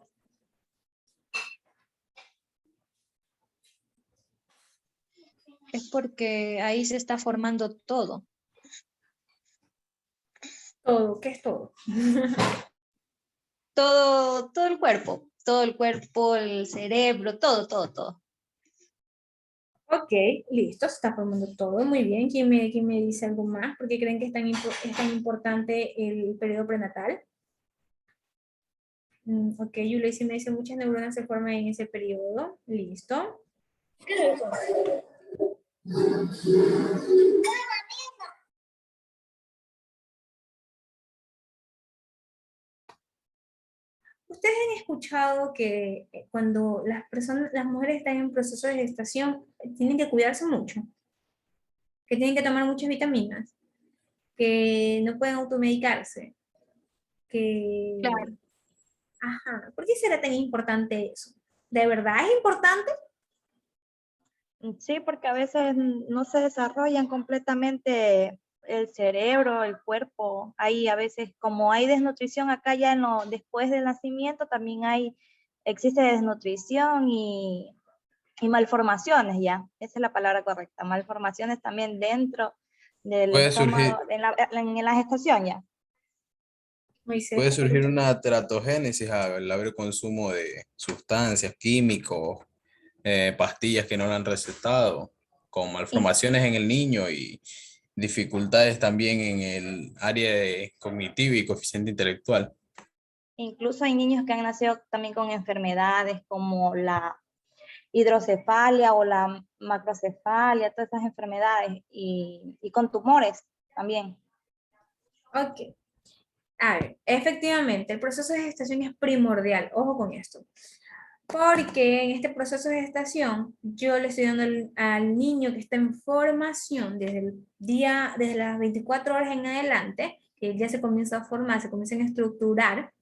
S11: Es porque ahí se está formando todo.
S2: ¿Todo? ¿Qué es todo?
S11: Todo el cuerpo, el cerebro, todo.
S2: Ok, listo, se está formando todo, muy bien. ¿Quién me dice algo más? ¿Por qué creen que es tan importante el periodo prenatal? Ok, Yuleisi me dice muchas neuronas se forman en ese periodo. Listo. Ustedes han escuchado que cuando las mujeres están en proceso de gestación, tienen que cuidarse mucho, que tienen que tomar muchas vitaminas, que no pueden automedicarse, que...
S11: Claro.
S2: Ajá, ¿por qué será tan importante eso? ¿De verdad es importante?
S4: Sí, porque a veces no se desarrollan completamente el cerebro, el cuerpo. Hay a veces, como hay desnutrición acá ya después del nacimiento, también existe desnutrición y malformaciones ya. Esa es la palabra correcta. Malformaciones también dentro del
S14: Puede surgir,
S4: estómago, en la gestación ya.
S14: puede surgir una teratogénesis al haber consumo de sustancias, químicos, pastillas que no le han recetado, con malformaciones en el niño y dificultades también en el área cognitiva y coeficiente intelectual.
S4: Incluso hay niños que han nacido también con enfermedades como la hidrocefalia o la macrocefalia, todas esas enfermedades y con tumores también.
S2: Ok. A ver, efectivamente, el proceso de gestación es primordial. Ojo con esto. Porque en este proceso de gestación, yo le estoy dando al niño que está en formación desde el día, desde las 24 horas en adelante, que ya se comienza a formar, se comienzan a estructurar,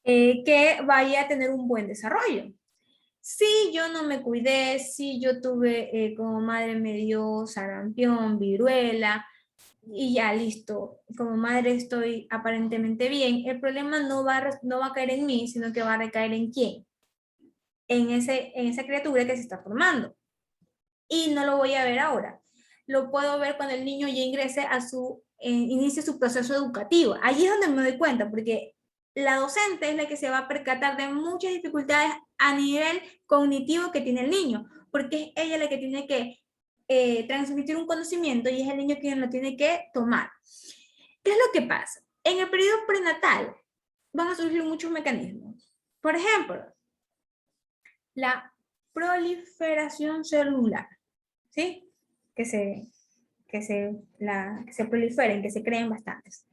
S2: que vaya a tener un buen desarrollo. Si yo no me cuidé, si yo tuve, como madre me dio sarampión, viruela, y ya listo, como madre estoy aparentemente bien, el problema no va a caer en mí, sino que va a recaer en quién, en esa criatura que se está formando. Y no lo voy a ver ahora. Lo puedo ver cuando el niño ya ingrese inicie su proceso educativo. Allí es donde me doy cuenta, porque la docente es la que se va a percatar de muchas dificultades a nivel cognitivo que tiene el niño, porque es ella la que tiene que transmitir un conocimiento y es el niño quien lo tiene que tomar. ¿Qué es lo que pasa? En el periodo prenatal van a surgir muchos mecanismos. Por ejemplo, la proliferación celular, ¿sí? Que se proliferen, que se creen bastantes.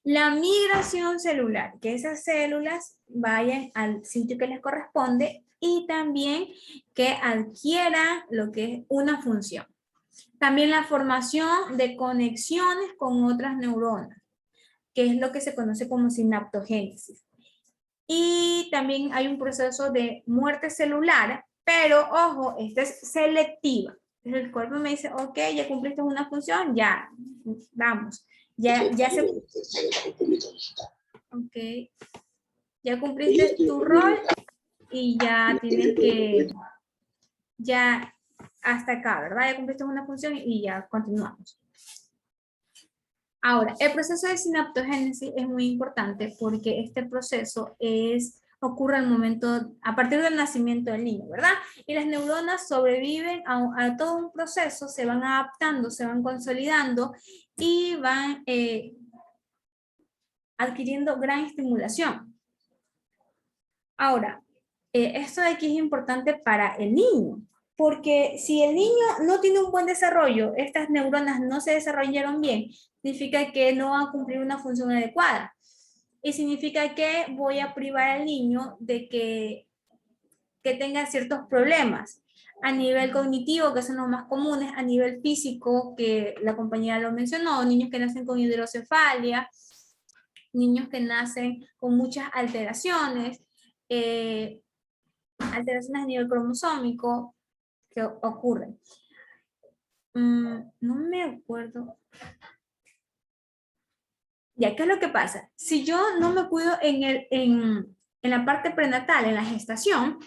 S2: La migración celular, que esas células vayan al sitio que les corresponde y también que adquieran lo que es una función. También la formación de conexiones con otras neuronas, que es lo que se conoce como sinaptogénesis. Y también hay un proceso de muerte celular, pero ojo, esta es selectiva. Entonces el cuerpo me dice, ok, ya cumpliste una función, ya, vamos. Ya cumpliste tu rol y ya tienes que, ya hasta acá, ¿verdad? Ya cumpliste una función y ya continuamos. Ahora, el proceso de sinaptogénesis es muy importante porque este proceso ocurre al momento, a partir del nacimiento del niño, ¿verdad? Y las neuronas sobreviven a todo un proceso, se van adaptando, se van consolidando y van adquiriendo gran estimulación. Ahora, esto de aquí es importante para el niño, porque si el niño no tiene un buen desarrollo, estas neuronas no se desarrollaron bien, significa que no va a cumplir una función adecuada. Y significa que voy a privar al niño de que tenga ciertos problemas a nivel cognitivo, que son los más comunes, a nivel físico, que la compañera lo mencionó, niños que nacen con hidrocefalia, niños que nacen con muchas alteraciones, alteraciones a nivel cromosómico que ocurren. No me acuerdo. Ya, ¿qué es lo que pasa? Si yo no me cuido en la parte prenatal, en la gestación,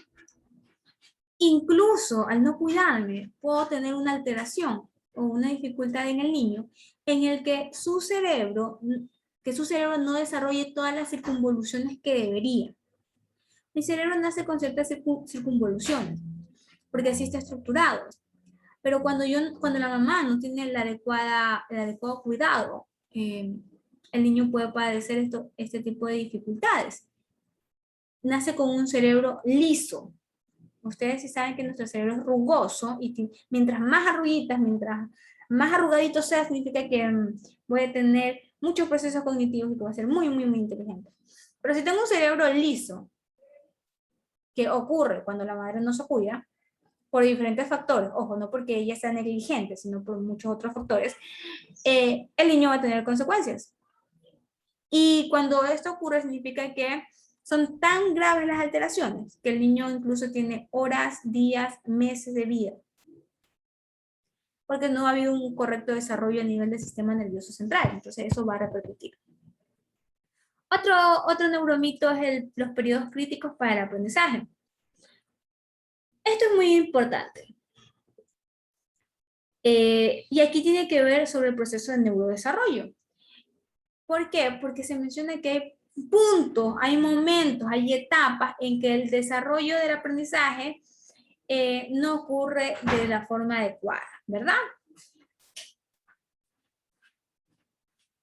S2: incluso al no cuidarme, puedo tener una alteración o una dificultad en el niño en el que su cerebro no desarrolle todas las circunvoluciones que debería. Mi cerebro nace con ciertas circunvoluciones, porque así está estructurado. Pero cuando la mamá no tiene el adecuado cuidado, el niño puede padecer este tipo de dificultades. Nace con un cerebro liso. Ustedes sí saben que nuestro cerebro es rugoso y mientras más arruguitas, mientras más arrugadito sea, significa que voy a tener muchos procesos cognitivos y que voy a ser muy, muy, muy inteligente. Pero si tengo un cerebro liso, que ocurre cuando la madre no se cuida, por diferentes factores, ojo, no porque ella sea negligente, sino por muchos otros factores, el niño va a tener consecuencias. Y cuando esto ocurre, significa que son tan graves las alteraciones que el niño incluso tiene horas, días, meses de vida. Porque no ha habido un correcto desarrollo a nivel del sistema nervioso central. Entonces eso va a repercutir. Otro neuromito es los periodos críticos para el aprendizaje. Esto es muy importante. Y aquí tiene que ver sobre el proceso de neurodesarrollo. ¿Por qué? Porque se menciona que hay puntos, hay momentos, hay etapas en que el desarrollo del aprendizaje no ocurre de la forma adecuada, ¿verdad?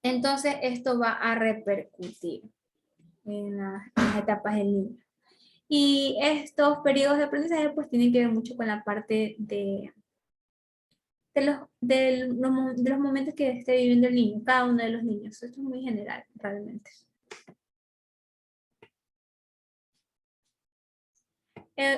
S2: Entonces esto va a repercutir en las etapas del niño. Y estos periodos de aprendizaje pues tienen que ver mucho con la parte de de los momentos que esté viviendo el niño, cada uno de los niños. Esto es muy general, realmente.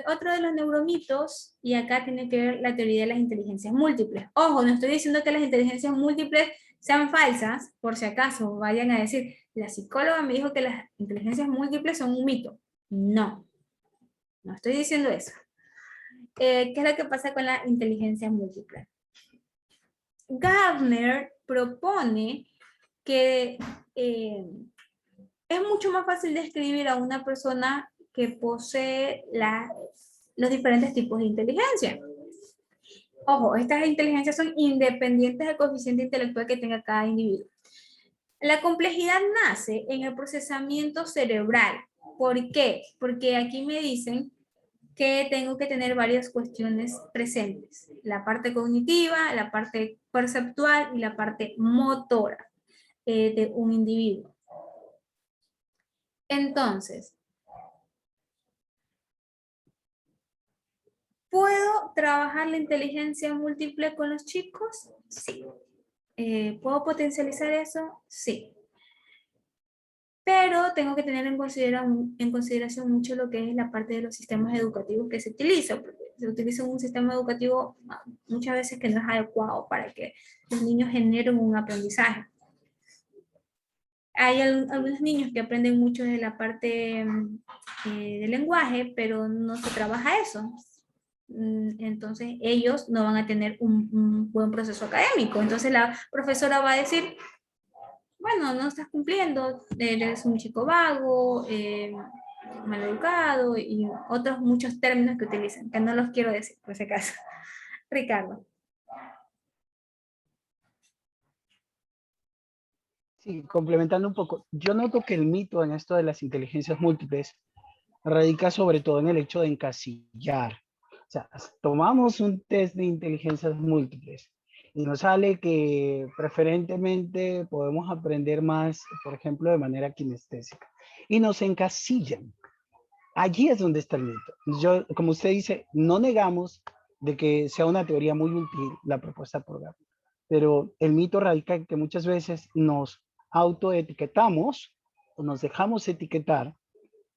S2: Otro de los neuromitos, y acá tiene que ver la teoría de las inteligencias múltiples. Ojo, no estoy diciendo que las inteligencias múltiples sean falsas, por si acaso vayan a decir, la psicóloga me dijo que las inteligencias múltiples son un mito. No, no estoy diciendo eso. ¿Qué es lo que pasa con la inteligencia múltiple? Gardner propone que es mucho más fácil describir a una persona que posee los diferentes tipos de inteligencia. Ojo, estas inteligencias son independientes del coeficiente intelectual que tenga cada individuo. La complejidad nace en el procesamiento cerebral. ¿Por qué? Porque aquí me dicen que tengo que tener varias cuestiones presentes. La parte cognitiva, la parte perceptual y la parte motora de un individuo. Entonces, ¿puedo trabajar la inteligencia múltiple con los chicos? Sí. ¿Puedo potencializar eso? Sí. Pero tengo que tener en consideración mucho lo que es la parte de los sistemas educativos que se utiliza, porque se utiliza un sistema educativo muchas veces que no es adecuado para que los niños generen un aprendizaje. Hay algunos niños que aprenden mucho de la parte del lenguaje, pero no se trabaja eso. Entonces ellos no van a tener un buen proceso académico. Entonces la profesora va a decir, bueno, no estás cumpliendo, eres un chico vago, maleducado y otros muchos términos que utilizan, que no los quiero decir por si acaso. Ricardo.
S10: Sí, complementando un poco, yo noto que el mito en esto de las inteligencias múltiples radica sobre todo en el hecho de encasillar. O sea, tomamos un test de inteligencias múltiples y nos sale que preferentemente podemos aprender más, por ejemplo, de manera kinestésica. Y nos encasillan. Allí es donde está el mito. Yo, como usted dice, no negamos de que sea una teoría muy útil la propuesta por Gardner, pero el mito radica en que muchas veces nos autoetiquetamos o nos dejamos etiquetar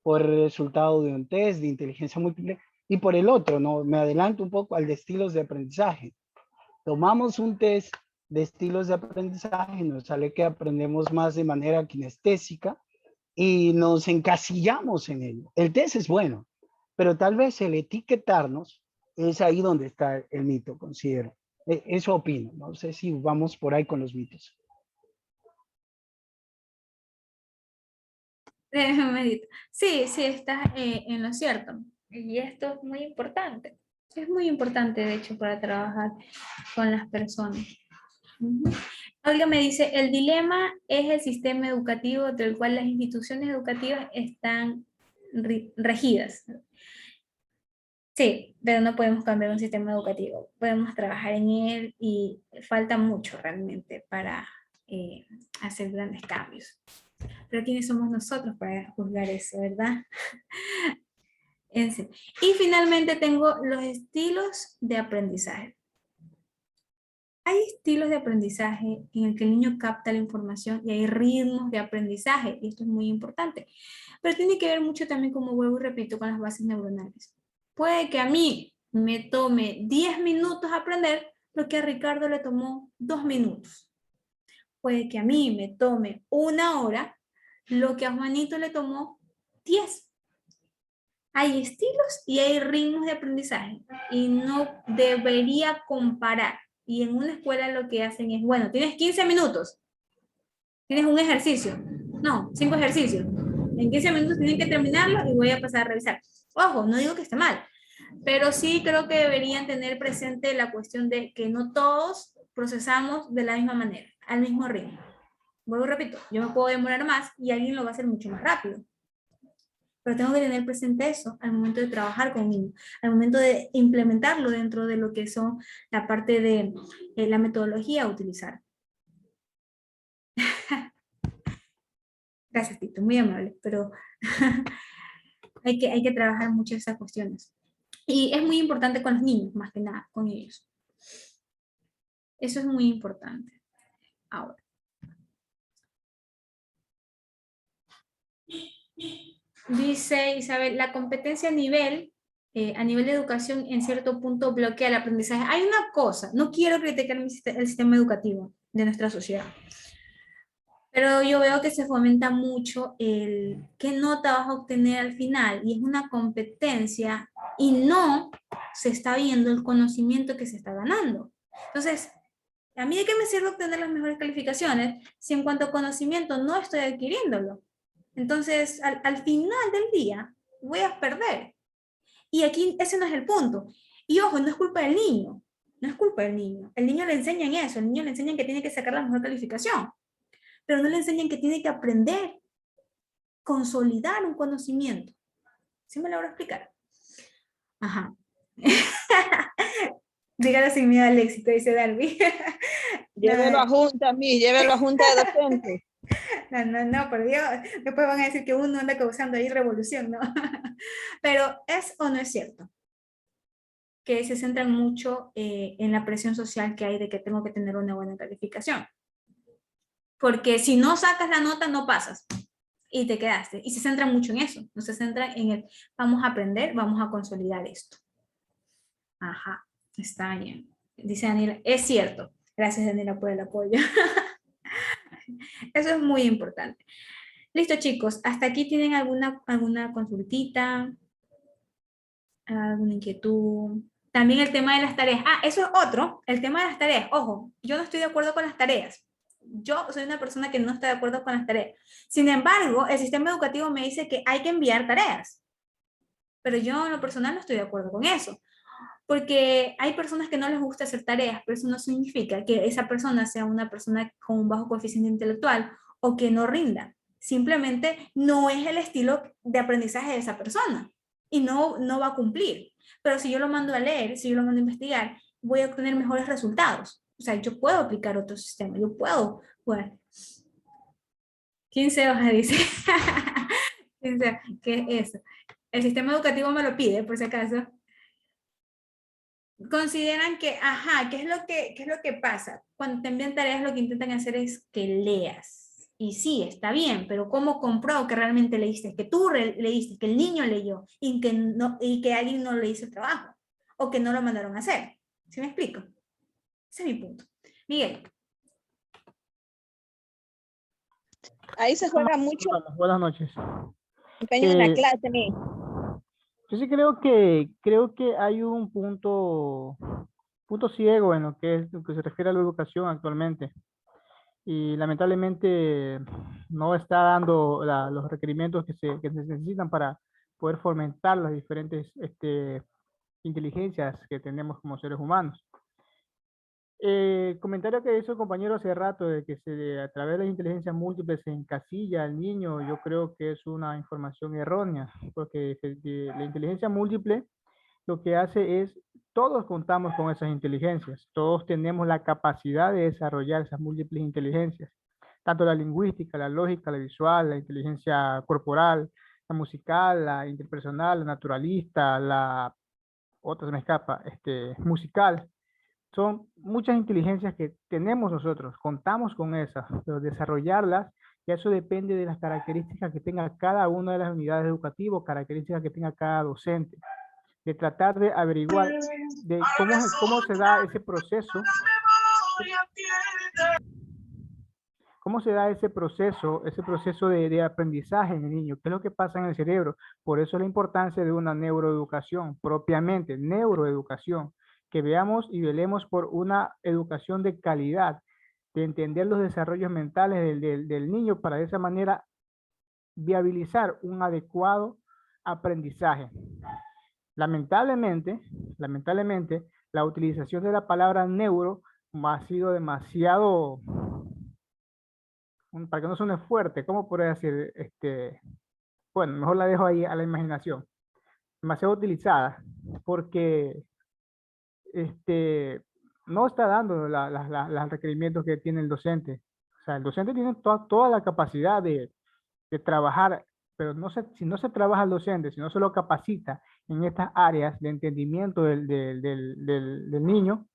S10: por el resultado de un test de inteligencia múltiple y por el otro, ¿no? Me adelanto un poco al de estilos de aprendizaje. Tomamos un test de estilos de aprendizaje y nos sale que aprendemos más de manera kinestésica y nos encasillamos en ello. El test es bueno, pero tal vez el etiquetarnos es ahí donde está el mito, considero. Eso opino. No sé si vamos por ahí con los mitos.
S2: Sí, sí, estás en lo cierto. Y esto es muy importante. Es muy importante, de hecho, para trabajar con las personas. Olga me dice, el dilema es el sistema educativo del cual las instituciones educativas están regidas. Sí, pero no podemos cambiar un sistema educativo. Podemos trabajar en él y falta mucho realmente para hacer grandes cambios. Pero ¿quiénes somos nosotros para juzgar eso, verdad? Y finalmente tengo los estilos de aprendizaje. Hay estilos de aprendizaje en el que el niño capta la información y hay ritmos de aprendizaje, y esto es muy importante. Pero tiene que ver mucho también, como vuelvo y repito, con las bases neuronales. Puede que a mí me tome 10 minutos aprender lo que a Ricardo le tomó 2 minutos. Puede que a mí me tome 1 hora lo que a Juanito le tomó 10. Hay estilos y hay ritmos de aprendizaje y no debería comparar. Y en una escuela lo que hacen es, bueno, tienes 15 minutos, tienes un ejercicio, no, 5 ejercicios. En 15 minutos tienen que terminarlo y voy a pasar a revisar. Ojo, no digo que esté mal, pero sí creo que deberían tener presente la cuestión de que no todos procesamos de la misma manera, al mismo ritmo. Vuelvo y repito, yo me puedo demorar más y alguien lo va a hacer mucho más rápido. Pero tengo que tener presente eso al momento de trabajar con niños, al momento de implementarlo dentro de lo que son la parte de la metodología a utilizar. Gracias, Tito, muy amable, pero hay que trabajar mucho esas cuestiones. Y es muy importante con los niños, más que nada, con ellos. Eso es muy importante. Ahora. Dice Isabel, la competencia a nivel de educación en cierto punto bloquea el aprendizaje. Hay una cosa, no quiero criticar el sistema educativo de nuestra sociedad, pero yo veo que se fomenta mucho el qué nota vas a obtener al final, y es una competencia y no se está viendo el conocimiento que se está ganando. Entonces, ¿a mí de qué me sirve obtener las mejores calificaciones si en cuanto a conocimiento no estoy adquiriéndolo? Entonces, al final del día, voy a perder. Y aquí ese no es el punto. Y ojo, no es culpa del niño. No es culpa del niño. El niño le enseñan eso. El niño le enseñan que tiene que sacar la mejor calificación. Pero no le enseñan que tiene que aprender, consolidar un conocimiento. ¿Sí me lo voy a explicar? Ajá. Dígalo sin miedo al éxito, dice Darby.
S3: Llévelo a junta, llévelo a junta de docentes.
S2: No, por Dios, después van a decir que uno anda causando ahí revolución, ¿no? Pero ¿es o no es cierto? Que se centran mucho en la presión social que hay de que tengo que tener una buena calificación. Porque si no sacas la nota, no pasas. Y te quedaste. Y se centran mucho en eso. No se centran en el, vamos a aprender, vamos a consolidar esto. Ajá, está bien. Dice Daniela, es cierto. Gracias, Daniela, por el apoyo. Eso es muy importante. Listo, chicos. ¿Hasta aquí tienen alguna consultita? ¿Alguna inquietud? También el tema de las tareas. Ah, eso es otro. El tema de las tareas. Ojo, yo no estoy de acuerdo con las tareas. Yo soy una persona que no está de acuerdo con las tareas. Sin embargo, el sistema educativo me dice que hay que enviar tareas. Pero yo en lo personal no estoy de acuerdo con eso. Porque hay personas que no les gusta hacer tareas, pero eso no significa que esa persona sea una persona con un bajo coeficiente intelectual o que no rinda. Simplemente no es el estilo de aprendizaje de esa persona y no va a cumplir. Pero si yo lo mando a leer, si yo lo mando a investigar, voy a obtener mejores resultados. O sea, yo puedo aplicar otro sistema, yo puedo jugar. 15 hojas, dice. 15, ¿qué es eso? El sistema educativo me lo pide, por si acaso. Consideran que, ajá, ¿qué es lo que pasa? Cuando te envían tareas, lo que intentan hacer es que leas. Y sí, está bien, pero ¿cómo compruebo que realmente leíste? Que tú leíste, que el niño leyó y que alguien no le hizo el trabajo o que no lo mandaron a hacer. ¿Sí me explico? Ese es mi punto. Miguel.
S3: Ahí se juega mucho.
S10: Buenas noches.
S3: Empeño en la clase, mi.
S10: Yo sí creo que hay un punto ciego en lo que se refiere a la educación actualmente. Y lamentablemente no está dando los requerimientos que se necesitan para poder fomentar las diferentes inteligencias que tenemos como seres humanos. Comentario que hizo el compañero hace rato de que a través de las inteligencias múltiples se encasilla al niño, yo creo que es una información errónea, porque la inteligencia múltiple lo que hace es, todos contamos con esas inteligencias, todos tenemos la capacidad de desarrollar esas múltiples inteligencias, tanto la lingüística, la lógica, la visual, la inteligencia corporal, la musical, la interpersonal, la naturalista, otra se me escapa, musical. Son muchas inteligencias que tenemos nosotros, contamos con esas, pero desarrollarlas, y eso depende de las características que tenga cada una de las unidades educativas, características que tenga cada docente, de tratar de averiguar de cómo se da ese proceso, ese proceso de aprendizaje en el niño, qué es lo que pasa en el cerebro. Por eso la importancia de una neuroeducación, propiamente, neuroeducación, que veamos y velemos por una educación de calidad, de entender los desarrollos mentales del niño para de esa manera viabilizar un adecuado aprendizaje. Lamentablemente, la utilización de la palabra neuro ha sido demasiado, para que no suene fuerte, ¿cómo podría decir? Bueno, mejor la dejo ahí a la imaginación. Demasiado utilizada, porque no está dando los requerimientos que tiene el docente. O sea, el docente tiene toda la capacidad de trabajar, pero si no se trabaja el docente, si no se lo capacita en estas áreas de entendimiento del niño,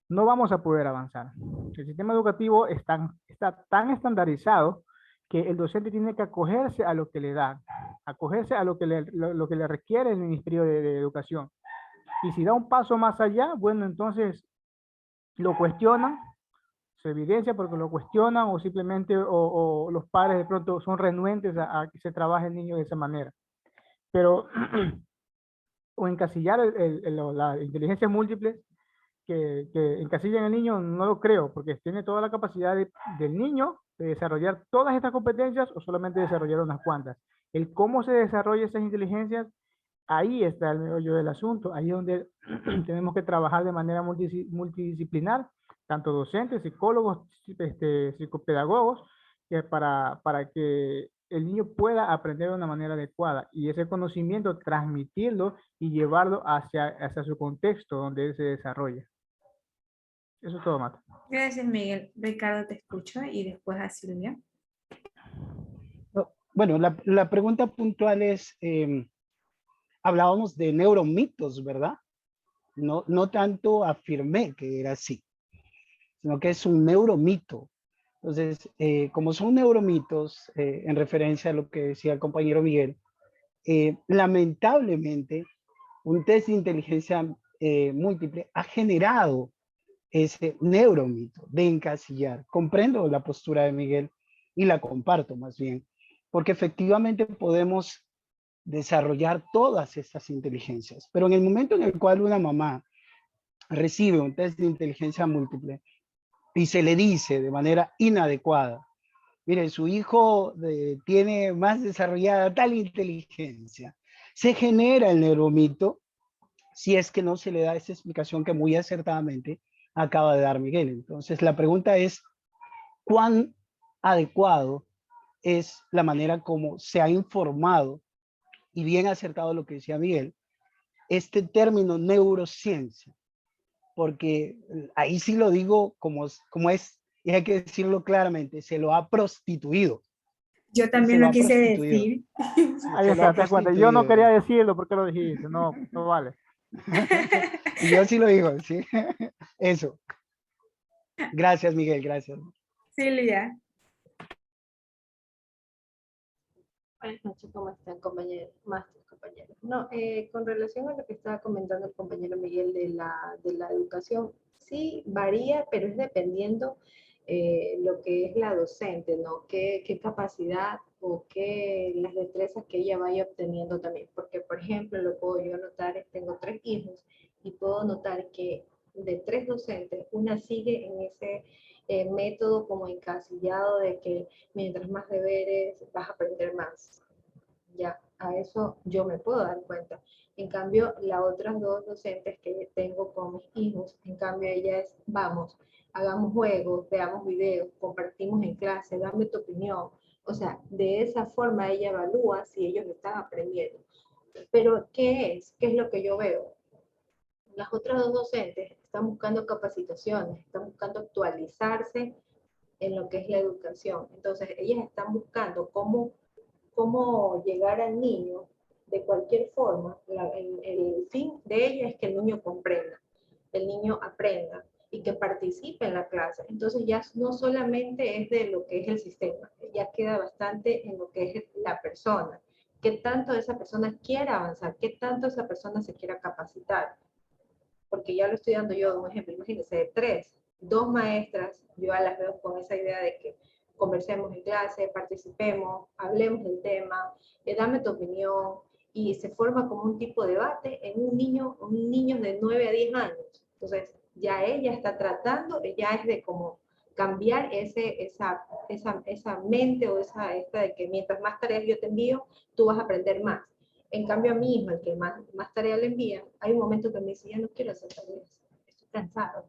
S15: no vamos a poder avanzar. El sistema educativo está tan estandarizado que el docente tiene que acogerse a lo que le dan, acogerse a lo que le requiere el Ministerio de Educación. Y si da un paso más allá, bueno, entonces lo cuestionan, se evidencia porque lo cuestionan o simplemente o los padres de pronto son renuentes a que se trabaje el niño de esa manera. Pero o encasillar la inteligencia múltiple que encasillan al niño, no lo creo, porque tiene toda la capacidad del niño de desarrollar todas estas competencias o solamente desarrollar unas cuantas. El cómo se desarrolla esas inteligencias, ahí está el meollo del asunto, ahí es donde tenemos que trabajar de manera multidisciplinar, tanto docentes, psicólogos, psicopedagogos, para que el niño pueda aprender de una manera adecuada y ese conocimiento transmitirlo y llevarlo hacia su contexto donde él se desarrolla. Eso es todo, Mata.
S2: Gracias, Miguel. Ricardo, te escucho y después a Silvia.
S10: Bueno, la pregunta puntual es, hablábamos de neuromitos, ¿verdad? No tanto afirmé que era así, sino que es un neuromito. Entonces, como son neuromitos, en referencia a lo que decía el compañero Miguel, lamentablemente, un test de inteligencia múltiple ha generado ese neuromito de encasillar. Comprendo la postura de Miguel y la comparto más bien, porque efectivamente podemos desarrollar todas estas inteligencias, pero en el momento en el cual una mamá recibe un test de inteligencia múltiple y se le dice de manera inadecuada, mire, su hijo tiene más desarrollada tal inteligencia, se genera el neuromito si es que no se le da esa explicación que muy acertadamente acaba de dar Miguel. Entonces la pregunta es, ¿cuán adecuado es la manera como se ha informado y bien acertado lo que decía Miguel, este término neurociencia? Porque ahí sí lo digo como es, y hay que decirlo claramente, se lo ha prostituido.
S2: Yo también lo quise decir.
S15: Ahí está, te das cuenta. Yo no quería decirlo, ¿por qué lo dijiste? No, no vale.
S10: Y yo sí lo digo, sí. Eso. Gracias, Miguel, gracias.
S2: Silvia.
S16: Buenas noches, ¿cómo están, compañeros? Compañeros. No, con relación a lo que estaba comentando el compañero Miguel de la educación, sí varía, pero es dependiendo lo que es la docente, ¿no? ¿Qué capacidad o qué las destrezas que ella vaya obteniendo también? Porque, por ejemplo, lo puedo yo notar, tengo 3 hijos y puedo notar que de 3 docentes, una sigue en ese método como encasillado de que mientras más deberes vas a aprender más. Ya, a eso yo me puedo dar cuenta. En cambio, las otras 2 docentes que tengo con mis hijos, en cambio ella es, vamos, hagamos juegos, veamos videos, compartimos en clase, dame tu opinión. O sea, de esa forma ella evalúa si ellos están aprendiendo. Pero, ¿qué es? ¿Qué es lo que yo veo? Las otras 2 docentes están buscando capacitaciones, están buscando actualizarse en lo que es la educación. Entonces, ellas están buscando cómo llegar al niño de cualquier forma. El fin de ella es que el niño comprenda, el niño aprenda y que participe en la clase. Entonces, ya no solamente es de lo que es el sistema, ya queda bastante en lo que es la persona. ¿Qué tanto esa persona quiere avanzar? ¿Qué tanto esa persona se quiera capacitar? Porque ya lo estoy dando yo un ejemplo, imagínense, de 3, 2 maestras, yo ya las veo con esa idea de que conversemos en clase, participemos, hablemos del tema, dame tu opinión, y se forma como un tipo de debate en un niño de 9 a 10 años. Entonces, ya ella está tratando, ya es de como cambiar esa mente o esta de que mientras más tareas yo te envío, tú vas a aprender más. En cambio, a mi hijo, el que más tareas le envía, hay un momento que me dice, ya no quiero hacer tareas, estoy cansado.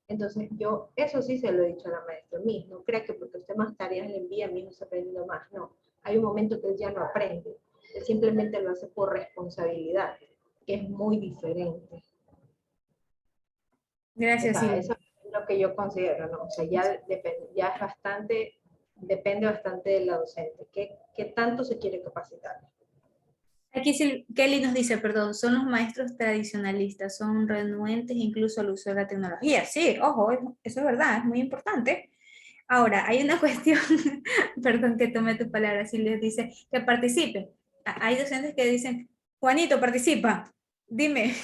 S16: Entonces, yo, eso sí se lo he dicho a la maestra, no crea que porque usted más tareas le envía, mi hijo está aprendiendo más. No, hay un momento que él ya no aprende, él simplemente lo hace por responsabilidad, que es muy diferente.
S2: Gracias,
S16: o sea,
S2: Silvia.
S16: eso es lo que yo considero, ¿no? O sea, ya es bastante, depende bastante de la docente, qué tanto se quiere capacitar.
S2: Aquí sí, Kelly nos dice, perdón, son los maestros tradicionalistas, son renuentes incluso al uso de la tecnología. Sí, ojo, eso es verdad, es muy importante. Ahora, hay una cuestión, perdón que tome tu palabra, si les dice que participe. Hay docentes que dicen, Juanito, participa, dime,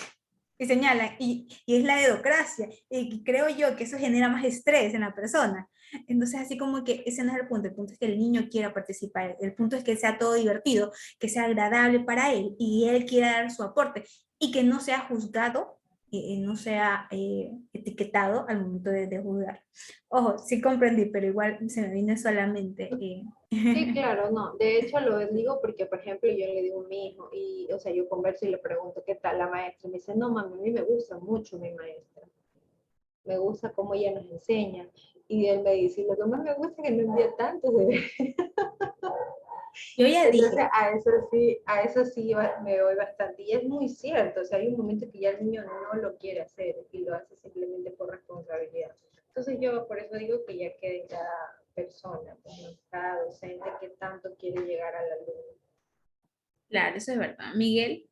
S2: y señalan, y es la dedocracia, y creo yo que eso genera más estrés en la persona. Entonces, así como que ese no es el punto es que el niño quiera participar, el punto es que sea todo divertido, que sea agradable para él, y él quiera dar su aporte, y que no sea juzgado, no sea etiquetado al momento de juzgar. Ojo, sí comprendí, pero igual se me viene solamente.
S16: Sí, claro, no. De hecho, lo digo porque, por ejemplo, yo le digo a mi hijo, y, o sea, yo converso y le pregunto, ¿qué tal la maestra? Y me dice, no, mami, a mí me gusta mucho mi maestra. Me gusta cómo ella nos enseña. Y él me dice, y lo que más me gusta es que no envía tantos deberes.
S2: Yo ya
S16: Entonces,
S2: dije.
S16: a eso sí me voy bastante. Y es muy cierto, o sea, hay un momento que ya el niño no lo quiere hacer y lo hace simplemente por responsabilidad. Entonces yo por eso digo que ya quede en cada persona, pues, ¿no? Cada docente que tanto quiere llegar al alumno.
S2: Claro, eso es verdad. Miguel.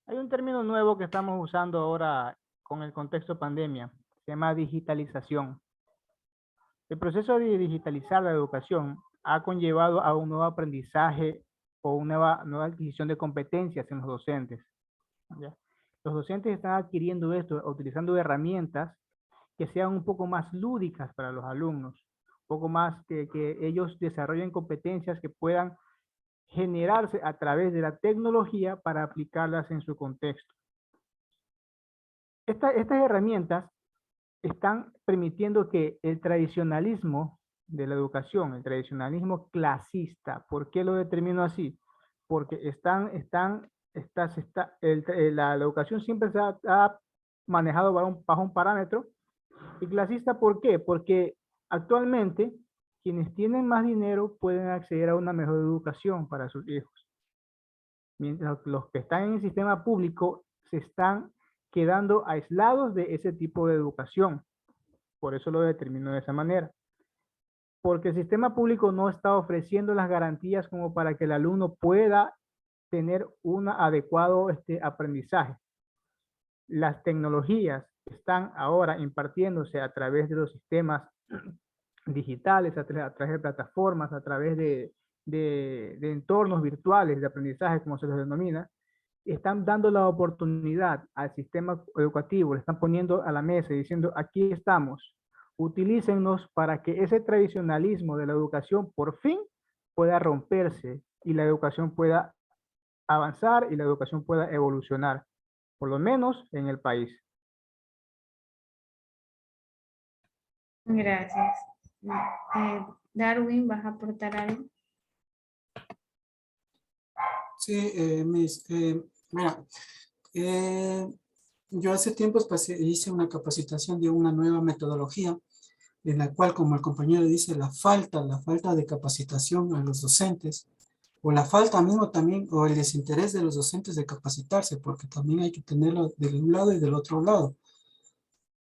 S15: Hay un término nuevo que estamos usando ahora con el contexto pandemia. Se llama digitalización. El proceso de digitalizar la educación ha conllevado a un nuevo aprendizaje o una nueva adquisición de competencias en los docentes. ¿Ya? Los docentes están adquiriendo esto, utilizando herramientas que sean un poco más lúdicas para los alumnos, un poco más que ellos desarrollen competencias que puedan generarse a través de la tecnología para aplicarlas en su contexto. Estas herramientas están permitiendo que el tradicionalismo de la educación, el tradicionalismo clasista, ¿por qué lo determino así? Porque la educación siempre se ha manejado bajo un parámetro. Y clasista, ¿por qué? Porque actualmente quienes tienen más dinero pueden acceder a una mejor educación para sus hijos. Mientras los que están en el sistema público se están quedando aislados de ese tipo de educación. Por eso lo determino de esa manera. Porque el sistema público no está ofreciendo las garantías como para que el alumno pueda tener un adecuado aprendizaje. Las tecnologías están ahora impartiéndose a través de los sistemas digitales, a través de plataformas, a través de entornos virtuales de aprendizaje, como se les denomina. Están dando la oportunidad al sistema educativo, le están poniendo a la mesa y diciendo, aquí estamos, utilícennos para que ese tradicionalismo de la educación por fin pueda romperse y la educación pueda avanzar y la educación pueda evolucionar, por lo menos en el país.
S2: Gracias. Darwin, ¿vas a aportar algo?
S12: Sí, mira, yo hace tiempo hice una capacitación de una nueva metodología en la cual, como el compañero dice, la falta de capacitación a los docentes, o la falta mismo también, o el desinterés de los docentes de capacitarse, porque también hay que tenerlo de un lado y del otro lado.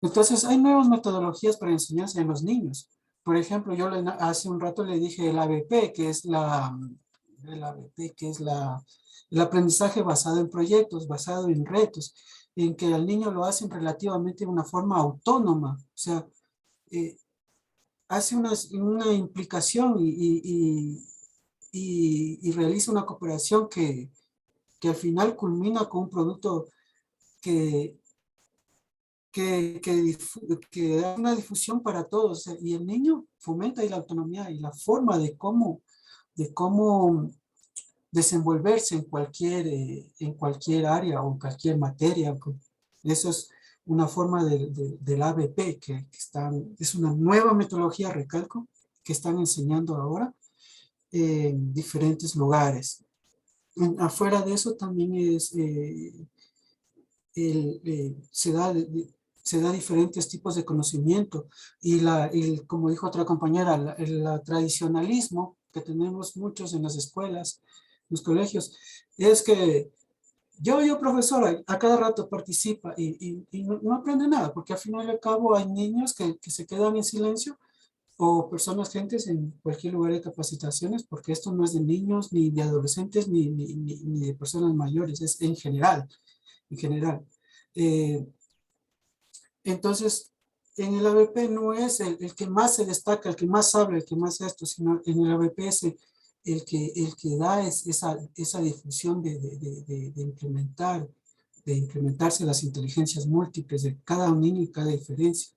S12: Entonces, hay nuevas metodologías para enseñarse a los niños. Por ejemplo, yo hace un rato le dije el ABP, que es el aprendizaje basado en proyectos, basado en retos, en que al niño lo hacen relativamente de una forma autónoma. O sea, hace una implicación y realiza una cooperación que al final culmina con un producto que da una difusión para todos, y el niño fomenta ahí la autonomía y la forma de cómo desenvolverse en cualquier área o en cualquier materia. Eso es una forma del ABP es una nueva metodología, recalco, que están enseñando ahora en diferentes lugares. Afuera de eso también se da diferentes tipos de conocimiento y como dijo otra compañera, el tradicionalismo que tenemos muchos en las escuelas, en los colegios, es que yo profesora, a cada rato participa y no aprende nada, porque al final y al cabo hay niños que se quedan en silencio o personas, gentes en cualquier lugar de capacitaciones, porque esto no es de niños, ni de adolescentes, ni de personas mayores, es en general, en general. Entonces, en el ABP no es el que más se destaca, el que más habla, el que más esto, sino en el ABP es el que da esa difusión de implementar, de implementarse las inteligencias múltiples de cada niño y cada diferencia.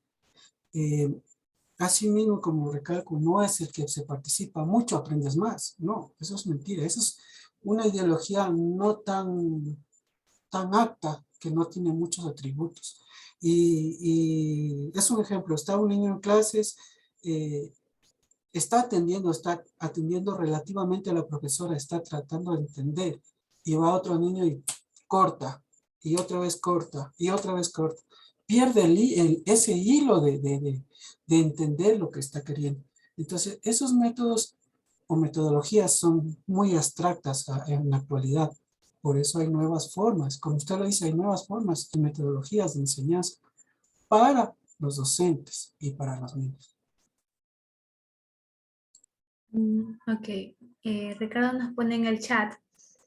S12: Así mismo, como recalco, no es el que se participa mucho, aprendes más. No, eso es mentira. Eso es una ideología no tan apta, que no tiene muchos atributos. Y es un ejemplo, está un niño en clases, está atendiendo relativamente a la profesora, está tratando de entender, y va otro niño y corta, y otra vez corta, y otra vez corta. Pierde ese hilo de entender lo que está queriendo. Entonces, esos métodos o metodologías son muy abstractas en la actualidad. Por eso hay nuevas formas, como usted lo dice, hay nuevas formas y metodologías de enseñanza para los docentes y para los niños.
S2: Ok, Ricardo nos pone en el chat,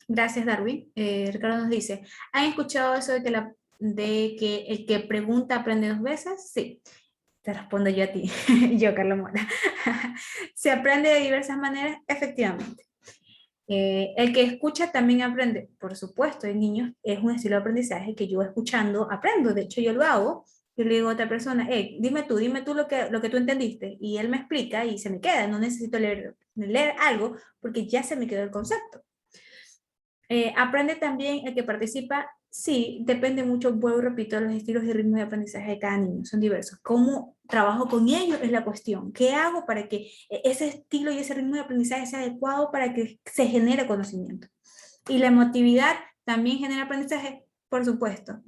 S2: gracias Darwin, Ricardo nos dice, ¿han escuchado eso de que el que pregunta aprende 2 veces? Sí, te respondo yo a ti, yo Carla Mora. ¿Se aprende de diversas maneras? Efectivamente. El que escucha también aprende, por supuesto, el niño es un estilo de aprendizaje que yo escuchando aprendo, de hecho yo lo hago, yo le digo a otra persona, dime tú lo que tú entendiste, y él me explica y se me queda, no necesito leer algo porque ya se me quedó el concepto. Aprende también el que participa, sí, depende mucho, vuelvo y repito, de los estilos y ritmos de aprendizaje de cada niño, son diversos. ¿Cómo trabajo con ellos? Es la cuestión. ¿Qué hago para que ese estilo y ese ritmo de aprendizaje sea adecuado para que se genere conocimiento? Y la emotividad también genera aprendizaje, por supuesto.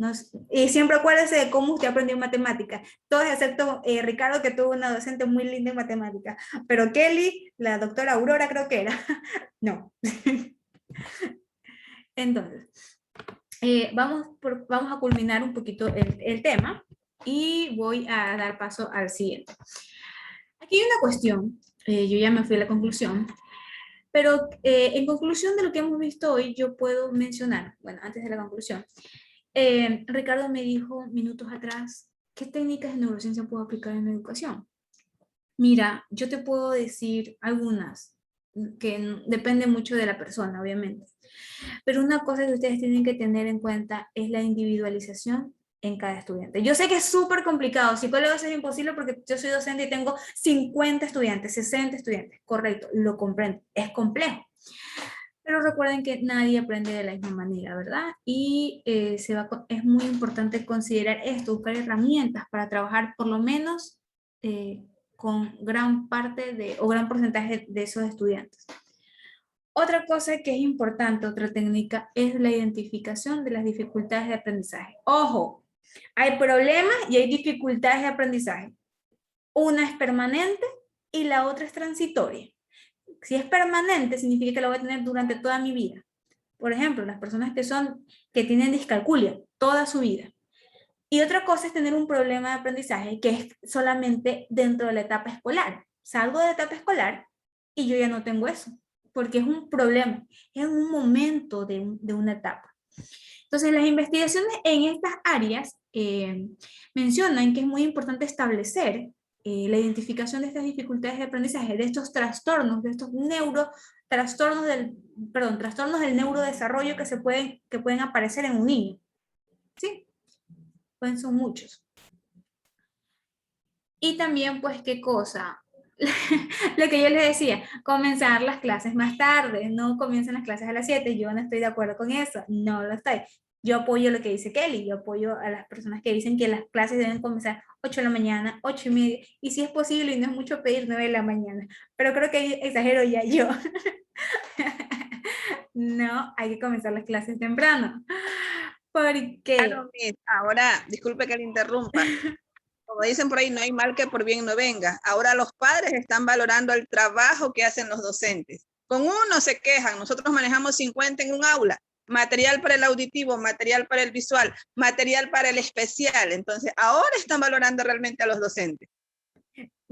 S2: Y siempre acuérdese de cómo usted aprendió matemáticas. Todos excepto Ricardo, que tuvo una docente muy linda en matemáticas. Pero Kelly, la doctora Aurora creo que era, no. Entonces, vamos a culminar un poquito el tema y voy a dar paso al siguiente. Aquí hay una cuestión, yo ya me fui a la conclusión, pero en conclusión de lo que hemos visto hoy, yo puedo mencionar, bueno, antes de la conclusión, Ricardo me dijo minutos atrás, ¿qué técnicas de neurociencia puedo aplicar en la educación? Mira, yo te puedo decir algunas, que depende mucho de la persona, obviamente. Pero una cosa que ustedes tienen que tener en cuenta es la individualización en cada estudiante. Yo sé que es súper complicado, psicólogos es imposible porque yo soy docente y tengo 50 estudiantes, 60 estudiantes, correcto, lo comprendo, es complejo. Pero recuerden que nadie aprende de la misma manera, ¿verdad? Y es muy importante considerar esto, buscar herramientas para trabajar por lo menos con gran parte o gran porcentaje de esos estudiantes. Otra cosa que es importante, otra técnica, es la identificación de las dificultades de aprendizaje. Ojo, hay problemas y hay dificultades de aprendizaje. Una es permanente y la otra es transitoria. Si es permanente, significa que la voy a tener durante toda mi vida. Por ejemplo, las personas que tienen discalculia toda su vida. Y otra cosa es tener un problema de aprendizaje que es solamente dentro de la etapa escolar. Salgo de la etapa escolar y yo ya no tengo eso, porque es un problema, es un momento de una etapa. Entonces, las investigaciones en estas áreas mencionan que es muy importante establecer la identificación de estas dificultades de aprendizaje, de estos trastornos, de estos trastornos del neurodesarrollo que pueden aparecer en un niño. ¿Sí? Pues son muchos. Y también, pues, ¿qué cosa? Lo que yo les decía, comenzar las clases más tarde, no comiencen las clases a las 7, yo no estoy de acuerdo con eso, no lo estoy. Yo apoyo lo que dice Kelly, yo apoyo a las personas que dicen que las clases deben comenzar 8 de la mañana, 8:30, y si es posible, y no es mucho pedir 9 de la mañana, pero creo que exagero ya yo. No, hay que comenzar las clases temprano. Porque...
S3: Claro, ahora, disculpe que le interrumpa. Como dicen por ahí, no hay mal que por bien no venga. Ahora los padres están valorando el trabajo que hacen los docentes. Con uno se quejan, nosotros manejamos 50 en un aula, material para el auditivo, material para el visual, material para el especial. Entonces, ahora están valorando realmente a los docentes.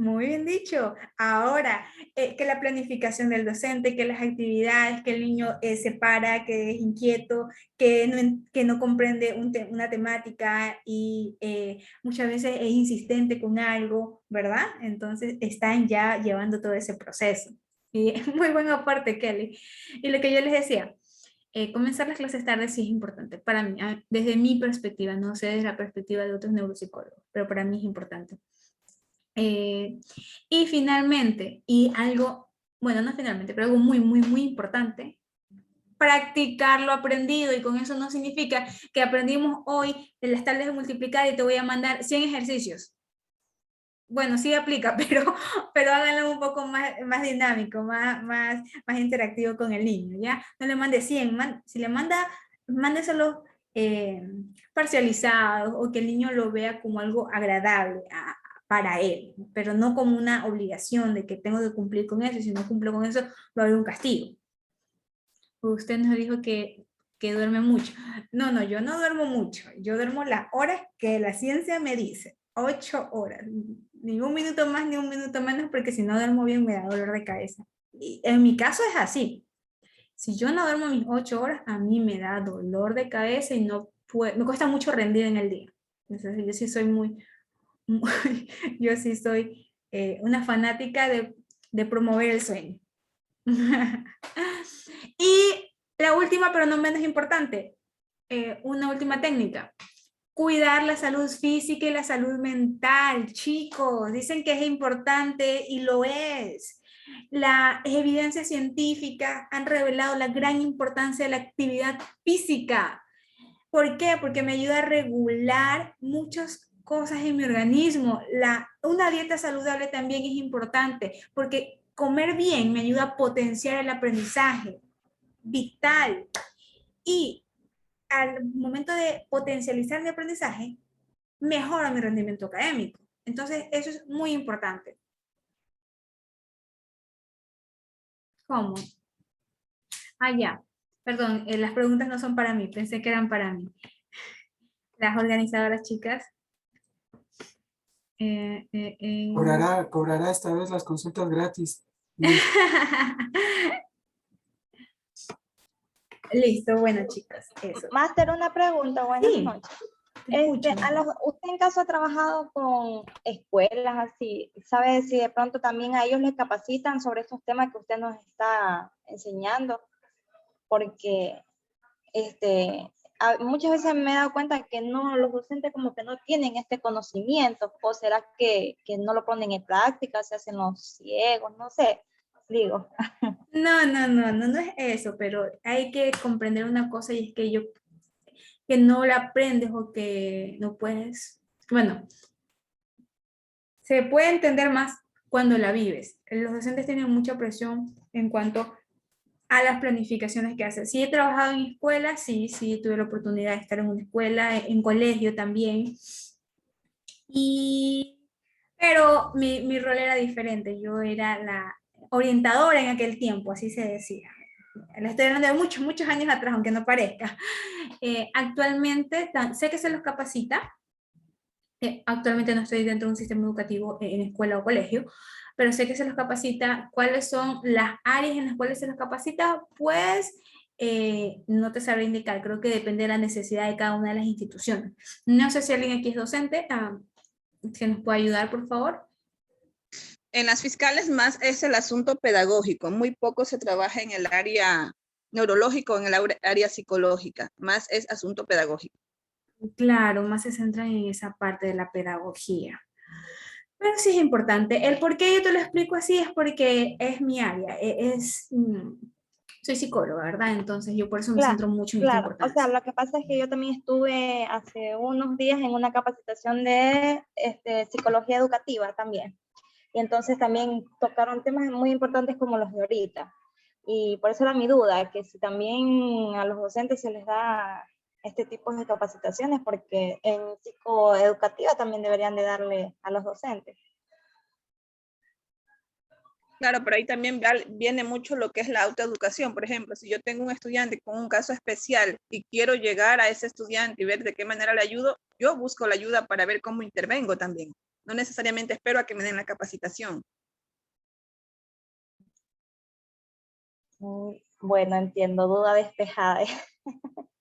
S2: Muy bien dicho. Ahora, que la planificación del docente, que las actividades, que el niño se para, que es inquieto, que no comprende una temática y muchas veces es insistente con algo, ¿verdad? Entonces están ya llevando todo ese proceso. Y es muy buena aporte, Kelly. Y lo que yo les decía, comenzar las clases tarde sí es importante para mí, desde mi perspectiva, no sé desde la perspectiva de otros neuropsicólogos, pero para mí es importante. Y finalmente, y algo, bueno, no finalmente, pero algo muy importante, practicar lo aprendido, y con eso no significa que aprendimos hoy en las tablas de multiplicar y te voy a mandar 100 ejercicios. Bueno, sí aplica, pero háganlo un poco más dinámico, más interactivo con el niño, ¿ya? No le mande 100, si le manda, mándeselo parcializados, o que el niño lo vea como algo agradable para él, pero no como una obligación de que tengo que cumplir con eso, y si no cumplo con eso va a haber un castigo. Usted nos dijo que duerme mucho. No, yo no duermo mucho, yo duermo las horas que la ciencia me dice, 8 horas, ni un minuto más ni un minuto menos, porque si no duermo bien me da dolor de cabeza. Y en mi caso es así. Si yo no duermo mis 8 horas, a mí me da dolor de cabeza y me cuesta mucho rendir en el día. Entonces, yo sí soy yo sí soy una fanática de promover el sueño. Y la última, pero no menos importante, una última técnica. Cuidar la salud física y la salud mental, chicos. Dicen que es importante y lo es. Las evidencias científicas han revelado la gran importancia de la actividad física. ¿Por qué? Porque me ayuda a regular muchas cosas en mi organismo. Una dieta saludable también es importante, porque comer bien me ayuda a potenciar el aprendizaje vital. Y al momento de potencializar mi aprendizaje, mejora mi rendimiento académico. Entonces, eso es muy importante. ¿Cómo? Ya. Perdón, las preguntas no son para mí, pensé que eran para mí. Las organizadoras, chicas.
S12: Cobrará esta vez las consultas gratis.
S2: Listo, bueno, chicas, eso.
S4: Máster, una pregunta, buenas
S2: Sí,
S4: noches. Usted en caso ha trabajado con escuelas así, ¿sabe si de pronto también a ellos les capacitan sobre estos temas que usted nos está enseñando? Porque muchas veces me he dado cuenta que no, los docentes como que no tienen este conocimiento, o será que no lo ponen en práctica, se hacen los ciegos, no sé, digo.
S2: No es eso, pero hay que comprender una cosa, y es que no la aprendes o que no puedes, bueno, se puede entender más cuando la vives. Los docentes tienen mucha presión en cuanto a las planificaciones que hacen. Sí he trabajado en escuelas, sí tuve la oportunidad de estar en una escuela, en colegio también, pero mi rol era diferente. Yo era la orientadora en aquel tiempo, así se decía. La estoy hablando de muchos años atrás, aunque no parezca. Actualmente sé que se los capacita. Actualmente no estoy dentro de un sistema educativo en escuela o colegio, pero sé que se los capacita. ¿Cuáles son las áreas en las cuales se los capacita? Pues no te sabré indicar, creo que depende de la necesidad de cada una de las instituciones. No sé si alguien aquí es docente, que nos pueda ayudar, por favor.
S3: En las fiscales más es el asunto pedagógico, muy poco se trabaja en el área neurológico, en el área psicológica, más es asunto pedagógico.
S2: Claro, más se centran en esa parte de la pedagogía. Pero sí es importante. El por qué yo te lo explico así es porque es mi área. Soy psicóloga, ¿verdad? Entonces yo por eso me centro mucho en esta importancia.
S4: O sea, lo que pasa es que yo también estuve hace unos días en una capacitación de psicología educativa también. Y entonces también tocaron temas muy importantes como los de ahorita. Y por eso era mi duda, que si también a los docentes se les da este tipo de capacitaciones, porque en psicoeducativa también deberían de darle a los docentes.
S3: Claro, pero ahí también viene mucho lo que es la autoeducación. Por ejemplo, si yo tengo un estudiante con un caso especial y quiero llegar a ese estudiante y ver de qué manera le ayudo, yo busco la ayuda para ver cómo intervengo también. No necesariamente espero a que me den la capacitación.
S4: Bueno, entiendo, duda despejada.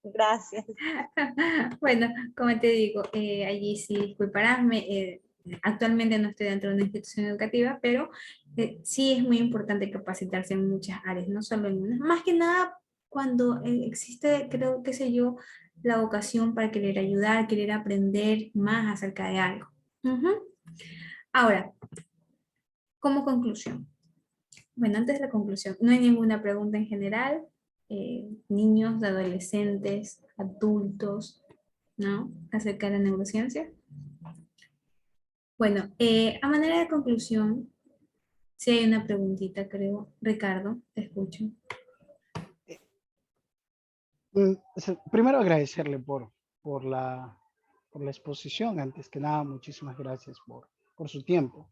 S4: Gracias.
S2: Bueno, como te digo, allí sí disculparás, actualmente no estoy dentro de una institución educativa, pero sí es muy importante capacitarse en muchas áreas, no solo en una. Más que nada cuando existe, creo, qué sé yo, la vocación para querer ayudar, querer aprender más acerca de algo. Ahora, como conclusión. Bueno, antes de la conclusión, no hay ninguna pregunta en general. Niños, adolescentes, adultos, ¿no? Acerca de la neurociencia. Bueno, a manera de conclusión, sí hay una preguntita, creo. Ricardo, te escucho.
S10: Primero agradecerle por la exposición. Antes que nada, muchísimas gracias por su tiempo.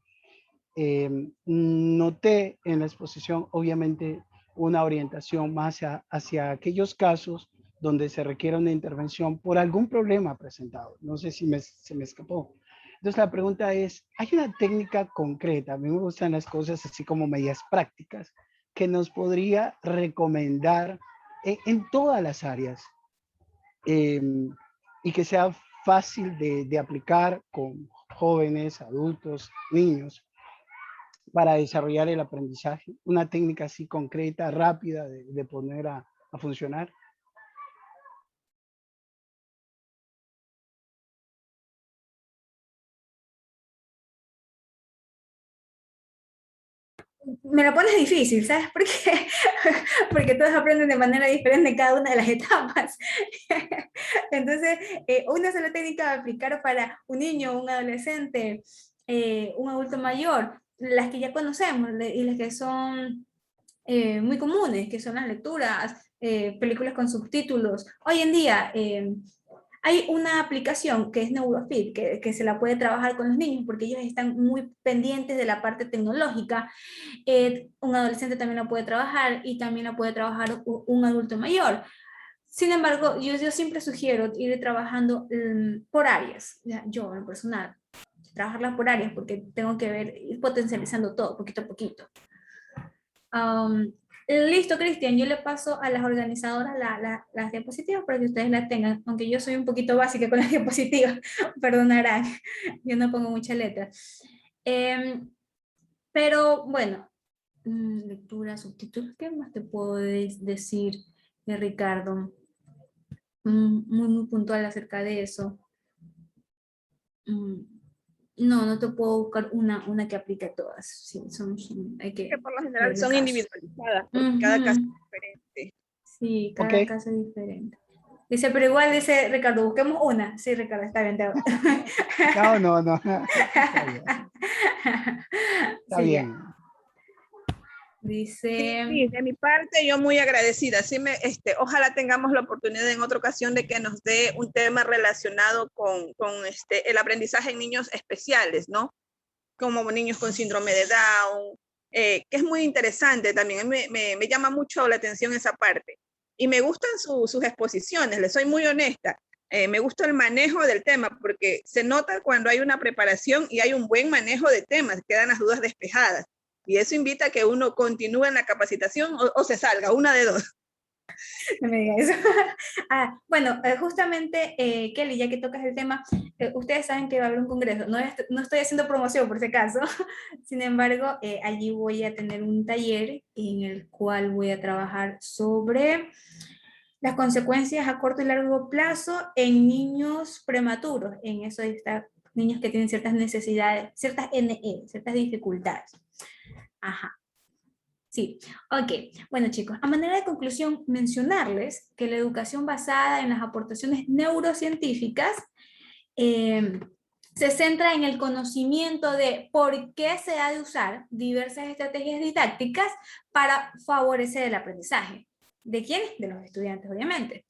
S10: Noté en la exposición, obviamente, una orientación más hacia aquellos casos donde se requiere una intervención por algún problema presentado. No sé si se me escapó. Entonces la pregunta es, ¿hay una técnica concreta? A mí me gustan las cosas así como medias prácticas que nos podría recomendar en todas las áreas y que sea fácil de aplicar con jóvenes, adultos, niños, para desarrollar el aprendizaje? Una técnica así concreta, rápida de poner a funcionar.
S2: Me lo pones difícil, ¿sabes por qué? Porque todos aprenden de manera diferente en cada una de las etapas. Entonces, una sola técnica va a aplicar para un niño, un adolescente, un adulto mayor, las que ya conocemos y las que son muy comunes, que son las lecturas, películas con subtítulos. Hoy en día hay una aplicación que es Neurofit, que se la puede trabajar con los niños porque ellos están muy pendientes de la parte tecnológica. Un adolescente también la puede trabajar y también la puede trabajar un adulto mayor. Sin embargo, yo siempre sugiero ir trabajando por áreas. Yo, en personal, trabajarla por áreas porque tengo que ir potencializando todo, poquito a poquito. Listo, Cristian, yo le paso a las organizadoras las diapositivas para que ustedes las tengan, aunque yo soy un poquito básica con las diapositivas, perdonarán, yo no pongo mucha letra. Pero bueno, lectura, subtítulos, ¿qué más te puedo decir, Ricardo? Muy puntual acerca de eso. No te puedo buscar una que aplique a todas. Sí, hay que
S3: por lo general son
S2: caso.
S3: individualizadas, porque cada caso es diferente.
S2: Sí, cada caso es diferente. Dice, pero igual dice Ricardo, busquemos una. Sí, Ricardo, está bien.
S10: No. Está bien.
S2: Dice...
S3: Sí, de mi parte yo muy agradecida. Sí ojalá tengamos la oportunidad en otra ocasión de que nos dé un tema relacionado con el aprendizaje en niños especiales, ¿no? Como niños con síndrome de Down, que es muy interesante también. Me llama mucho la atención esa parte. Y me gustan sus exposiciones, les soy muy honesta. Me gusta el manejo del tema porque se nota cuando hay una preparación y hay un buen manejo de temas, quedan las dudas despejadas. Y eso invita a que uno continúe en la capacitación o se salga, una de dos.
S2: No me digas eso. Bueno, justamente, Kelly, ya que tocas el tema, ustedes saben que va a haber un congreso. No estoy haciendo promoción por si acaso. Sin embargo, allí voy a tener un taller en el cual voy a trabajar sobre las consecuencias a corto y largo plazo en niños prematuros. En eso están niños que tienen ciertas necesidades, ciertas NE, ciertas dificultades. Ajá. Sí, ok. Bueno, chicos, a manera de conclusión, mencionarles que la educación basada en las aportaciones neurocientíficas se centra en el conocimiento de por qué se ha de usar diversas estrategias didácticas para favorecer el aprendizaje. ¿De quiénes? De los estudiantes, obviamente.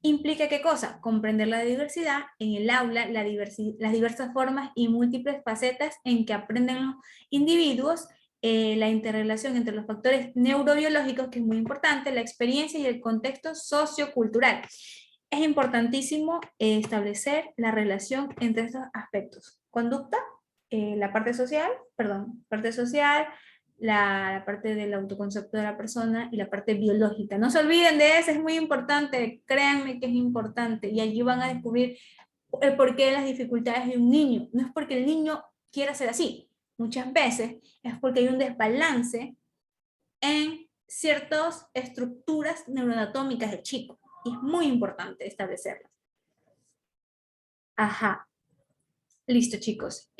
S2: ¿Implica qué cosa? Comprender la diversidad en el aula, las diversas formas y múltiples facetas en que aprenden los individuos, la interrelación entre los factores neurobiológicos, que es muy importante, la experiencia y el contexto sociocultural. Es importantísimo establecer la relación entre estos aspectos. Conducta, la parte social, la parte del autoconcepto de la persona y la parte biológica. No se olviden de eso, es muy importante, créanme que es importante, y allí van a descubrir el porqué de las dificultades de un niño. No es porque el niño quiera ser así, muchas veces es porque hay un desbalance en ciertas estructuras neuroanatómicas del chico, y es muy importante establecerlas. Ajá. Listo, chicos.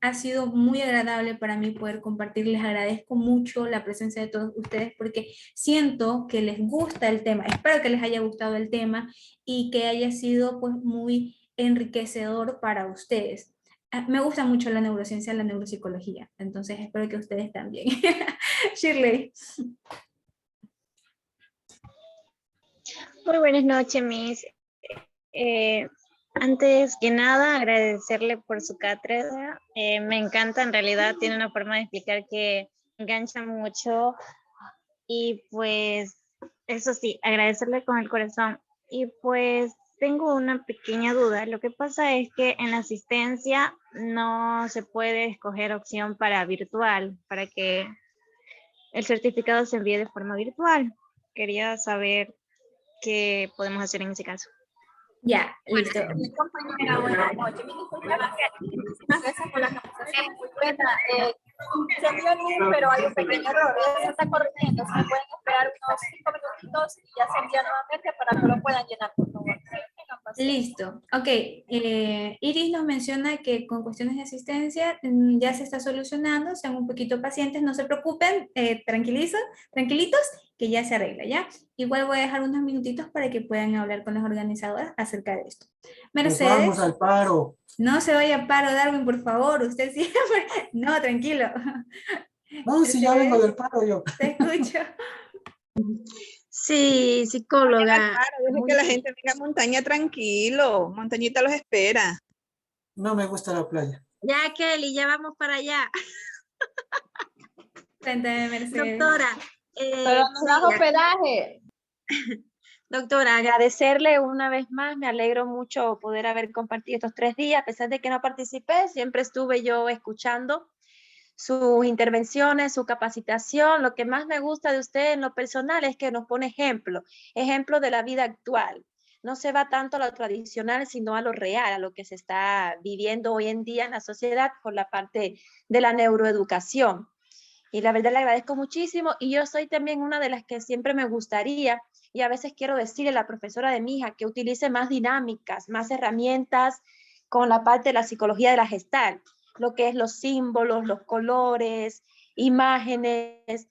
S2: Ha sido muy agradable para mí poder compartir. Les agradezco mucho la presencia de todos ustedes porque siento que les gusta el tema. Espero que les haya gustado el tema y que haya sido pues muy enriquecedor para ustedes. Me gusta mucho la neurociencia y la neuropsicología, entonces espero que ustedes también. Shirley.
S17: Muy buenas noches, Miss. Antes que nada, agradecerle por su cátedra. Me encanta, en realidad tiene una forma de explicar que engancha mucho. Y pues, eso sí, agradecerle con el corazón. Y pues, tengo una pequeña duda. Lo que pasa es que en la asistencia no se puede escoger opción para virtual, para que el certificado se envíe de forma virtual. Quería saber qué podemos hacer en ese caso.
S2: Ya, listo.
S18: Compañera, buenas noches. Muchísimas gracias por la conversación muy buena. Se envió el link, pero hay un pequeño error. Se está corrigiendo. Se me pueden esperar unos 5 minutitos y ya se envía nuevamente para que lo puedan llenar, por favor.
S2: Listo. Ok. Iris nos menciona que con cuestiones de asistencia ya se está solucionando. Sean un poquito pacientes, no se preocupen, tranquilitos, que ya se arregla, ¿ya? Igual voy a dejar unos minutitos para que puedan hablar con las organizadoras acerca de esto. Mercedes.
S12: Nos vamos al paro.
S2: No se vaya a paro, Darwin, por favor. Usted siempre. No, tranquilo.
S12: No, si ya vengo del paro yo.
S2: Te escucho.
S13: Sí, psicóloga. Deje que la gente venga a montaña tranquilo. Montañita los espera.
S12: No me gusta la playa.
S17: Ya, Kelly, ya vamos para allá.
S2: Cuéntame, Mercedes.
S17: Doctora.
S18: Pero nos da hospedaje.
S17: Doctora, agradecerle una vez más, me alegro mucho poder haber compartido estos 3 días, a pesar de que no participé, siempre estuve yo escuchando sus intervenciones, su capacitación. Lo que más me gusta de usted en lo personal es que nos pone ejemplo de la vida actual. No se va tanto a lo tradicional, sino a lo real, a lo que se está viviendo hoy en día en la sociedad por la parte de la neuroeducación. Y la verdad le agradezco muchísimo, y yo soy también una de las que siempre me gustaría, y a veces quiero decirle a la profesora de mi hija que utilice más dinámicas, más herramientas con la parte de la psicología de la Gestalt, lo que es los símbolos, los colores, imágenes,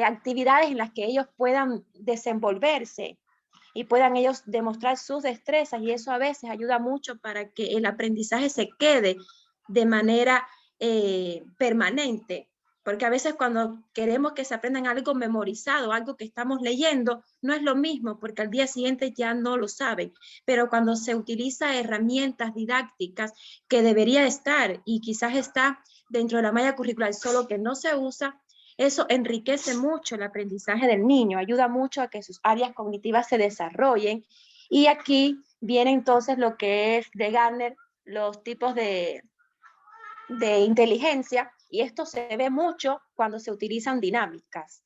S17: actividades en las que ellos puedan desenvolverse y puedan ellos demostrar sus destrezas, y eso a veces ayuda mucho para que el aprendizaje se quede de manera permanente. Porque a veces cuando queremos que se aprendan algo memorizado, algo que estamos leyendo, no es lo mismo porque al día siguiente ya no lo saben. Pero cuando se utiliza herramientas didácticas que debería estar y quizás está dentro de la malla curricular, solo que no se usa, eso enriquece mucho el aprendizaje del niño, ayuda mucho a que sus áreas cognitivas se desarrollen. Y aquí viene entonces lo que es de Gardner, los tipos de inteligencia, y esto se ve mucho cuando se utilizan dinámicas.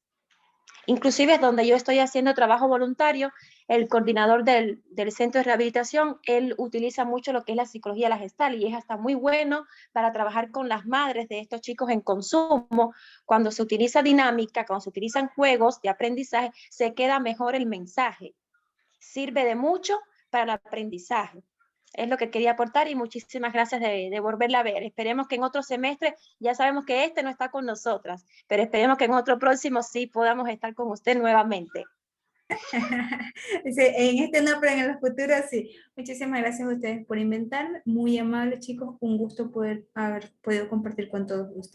S17: Inclusive donde yo estoy haciendo trabajo voluntario, el coordinador del centro de rehabilitación, él utiliza mucho lo que es la psicología de la Gestalt, y es hasta muy bueno para trabajar con las madres de estos chicos en consumo. Cuando se utiliza dinámica, cuando se utilizan juegos de aprendizaje, se queda mejor el mensaje. Sirve de mucho para el aprendizaje. Es lo que quería aportar, y muchísimas gracias de volverla a ver. Esperemos que en otro semestre, ya sabemos que este no está con nosotras, pero esperemos que en otro próximo sí podamos estar con usted nuevamente.
S2: En este no, pero en el futuro sí. Muchísimas gracias a ustedes por inventar. Muy amables, chicos. Un gusto poder haber podido compartir con todos ustedes.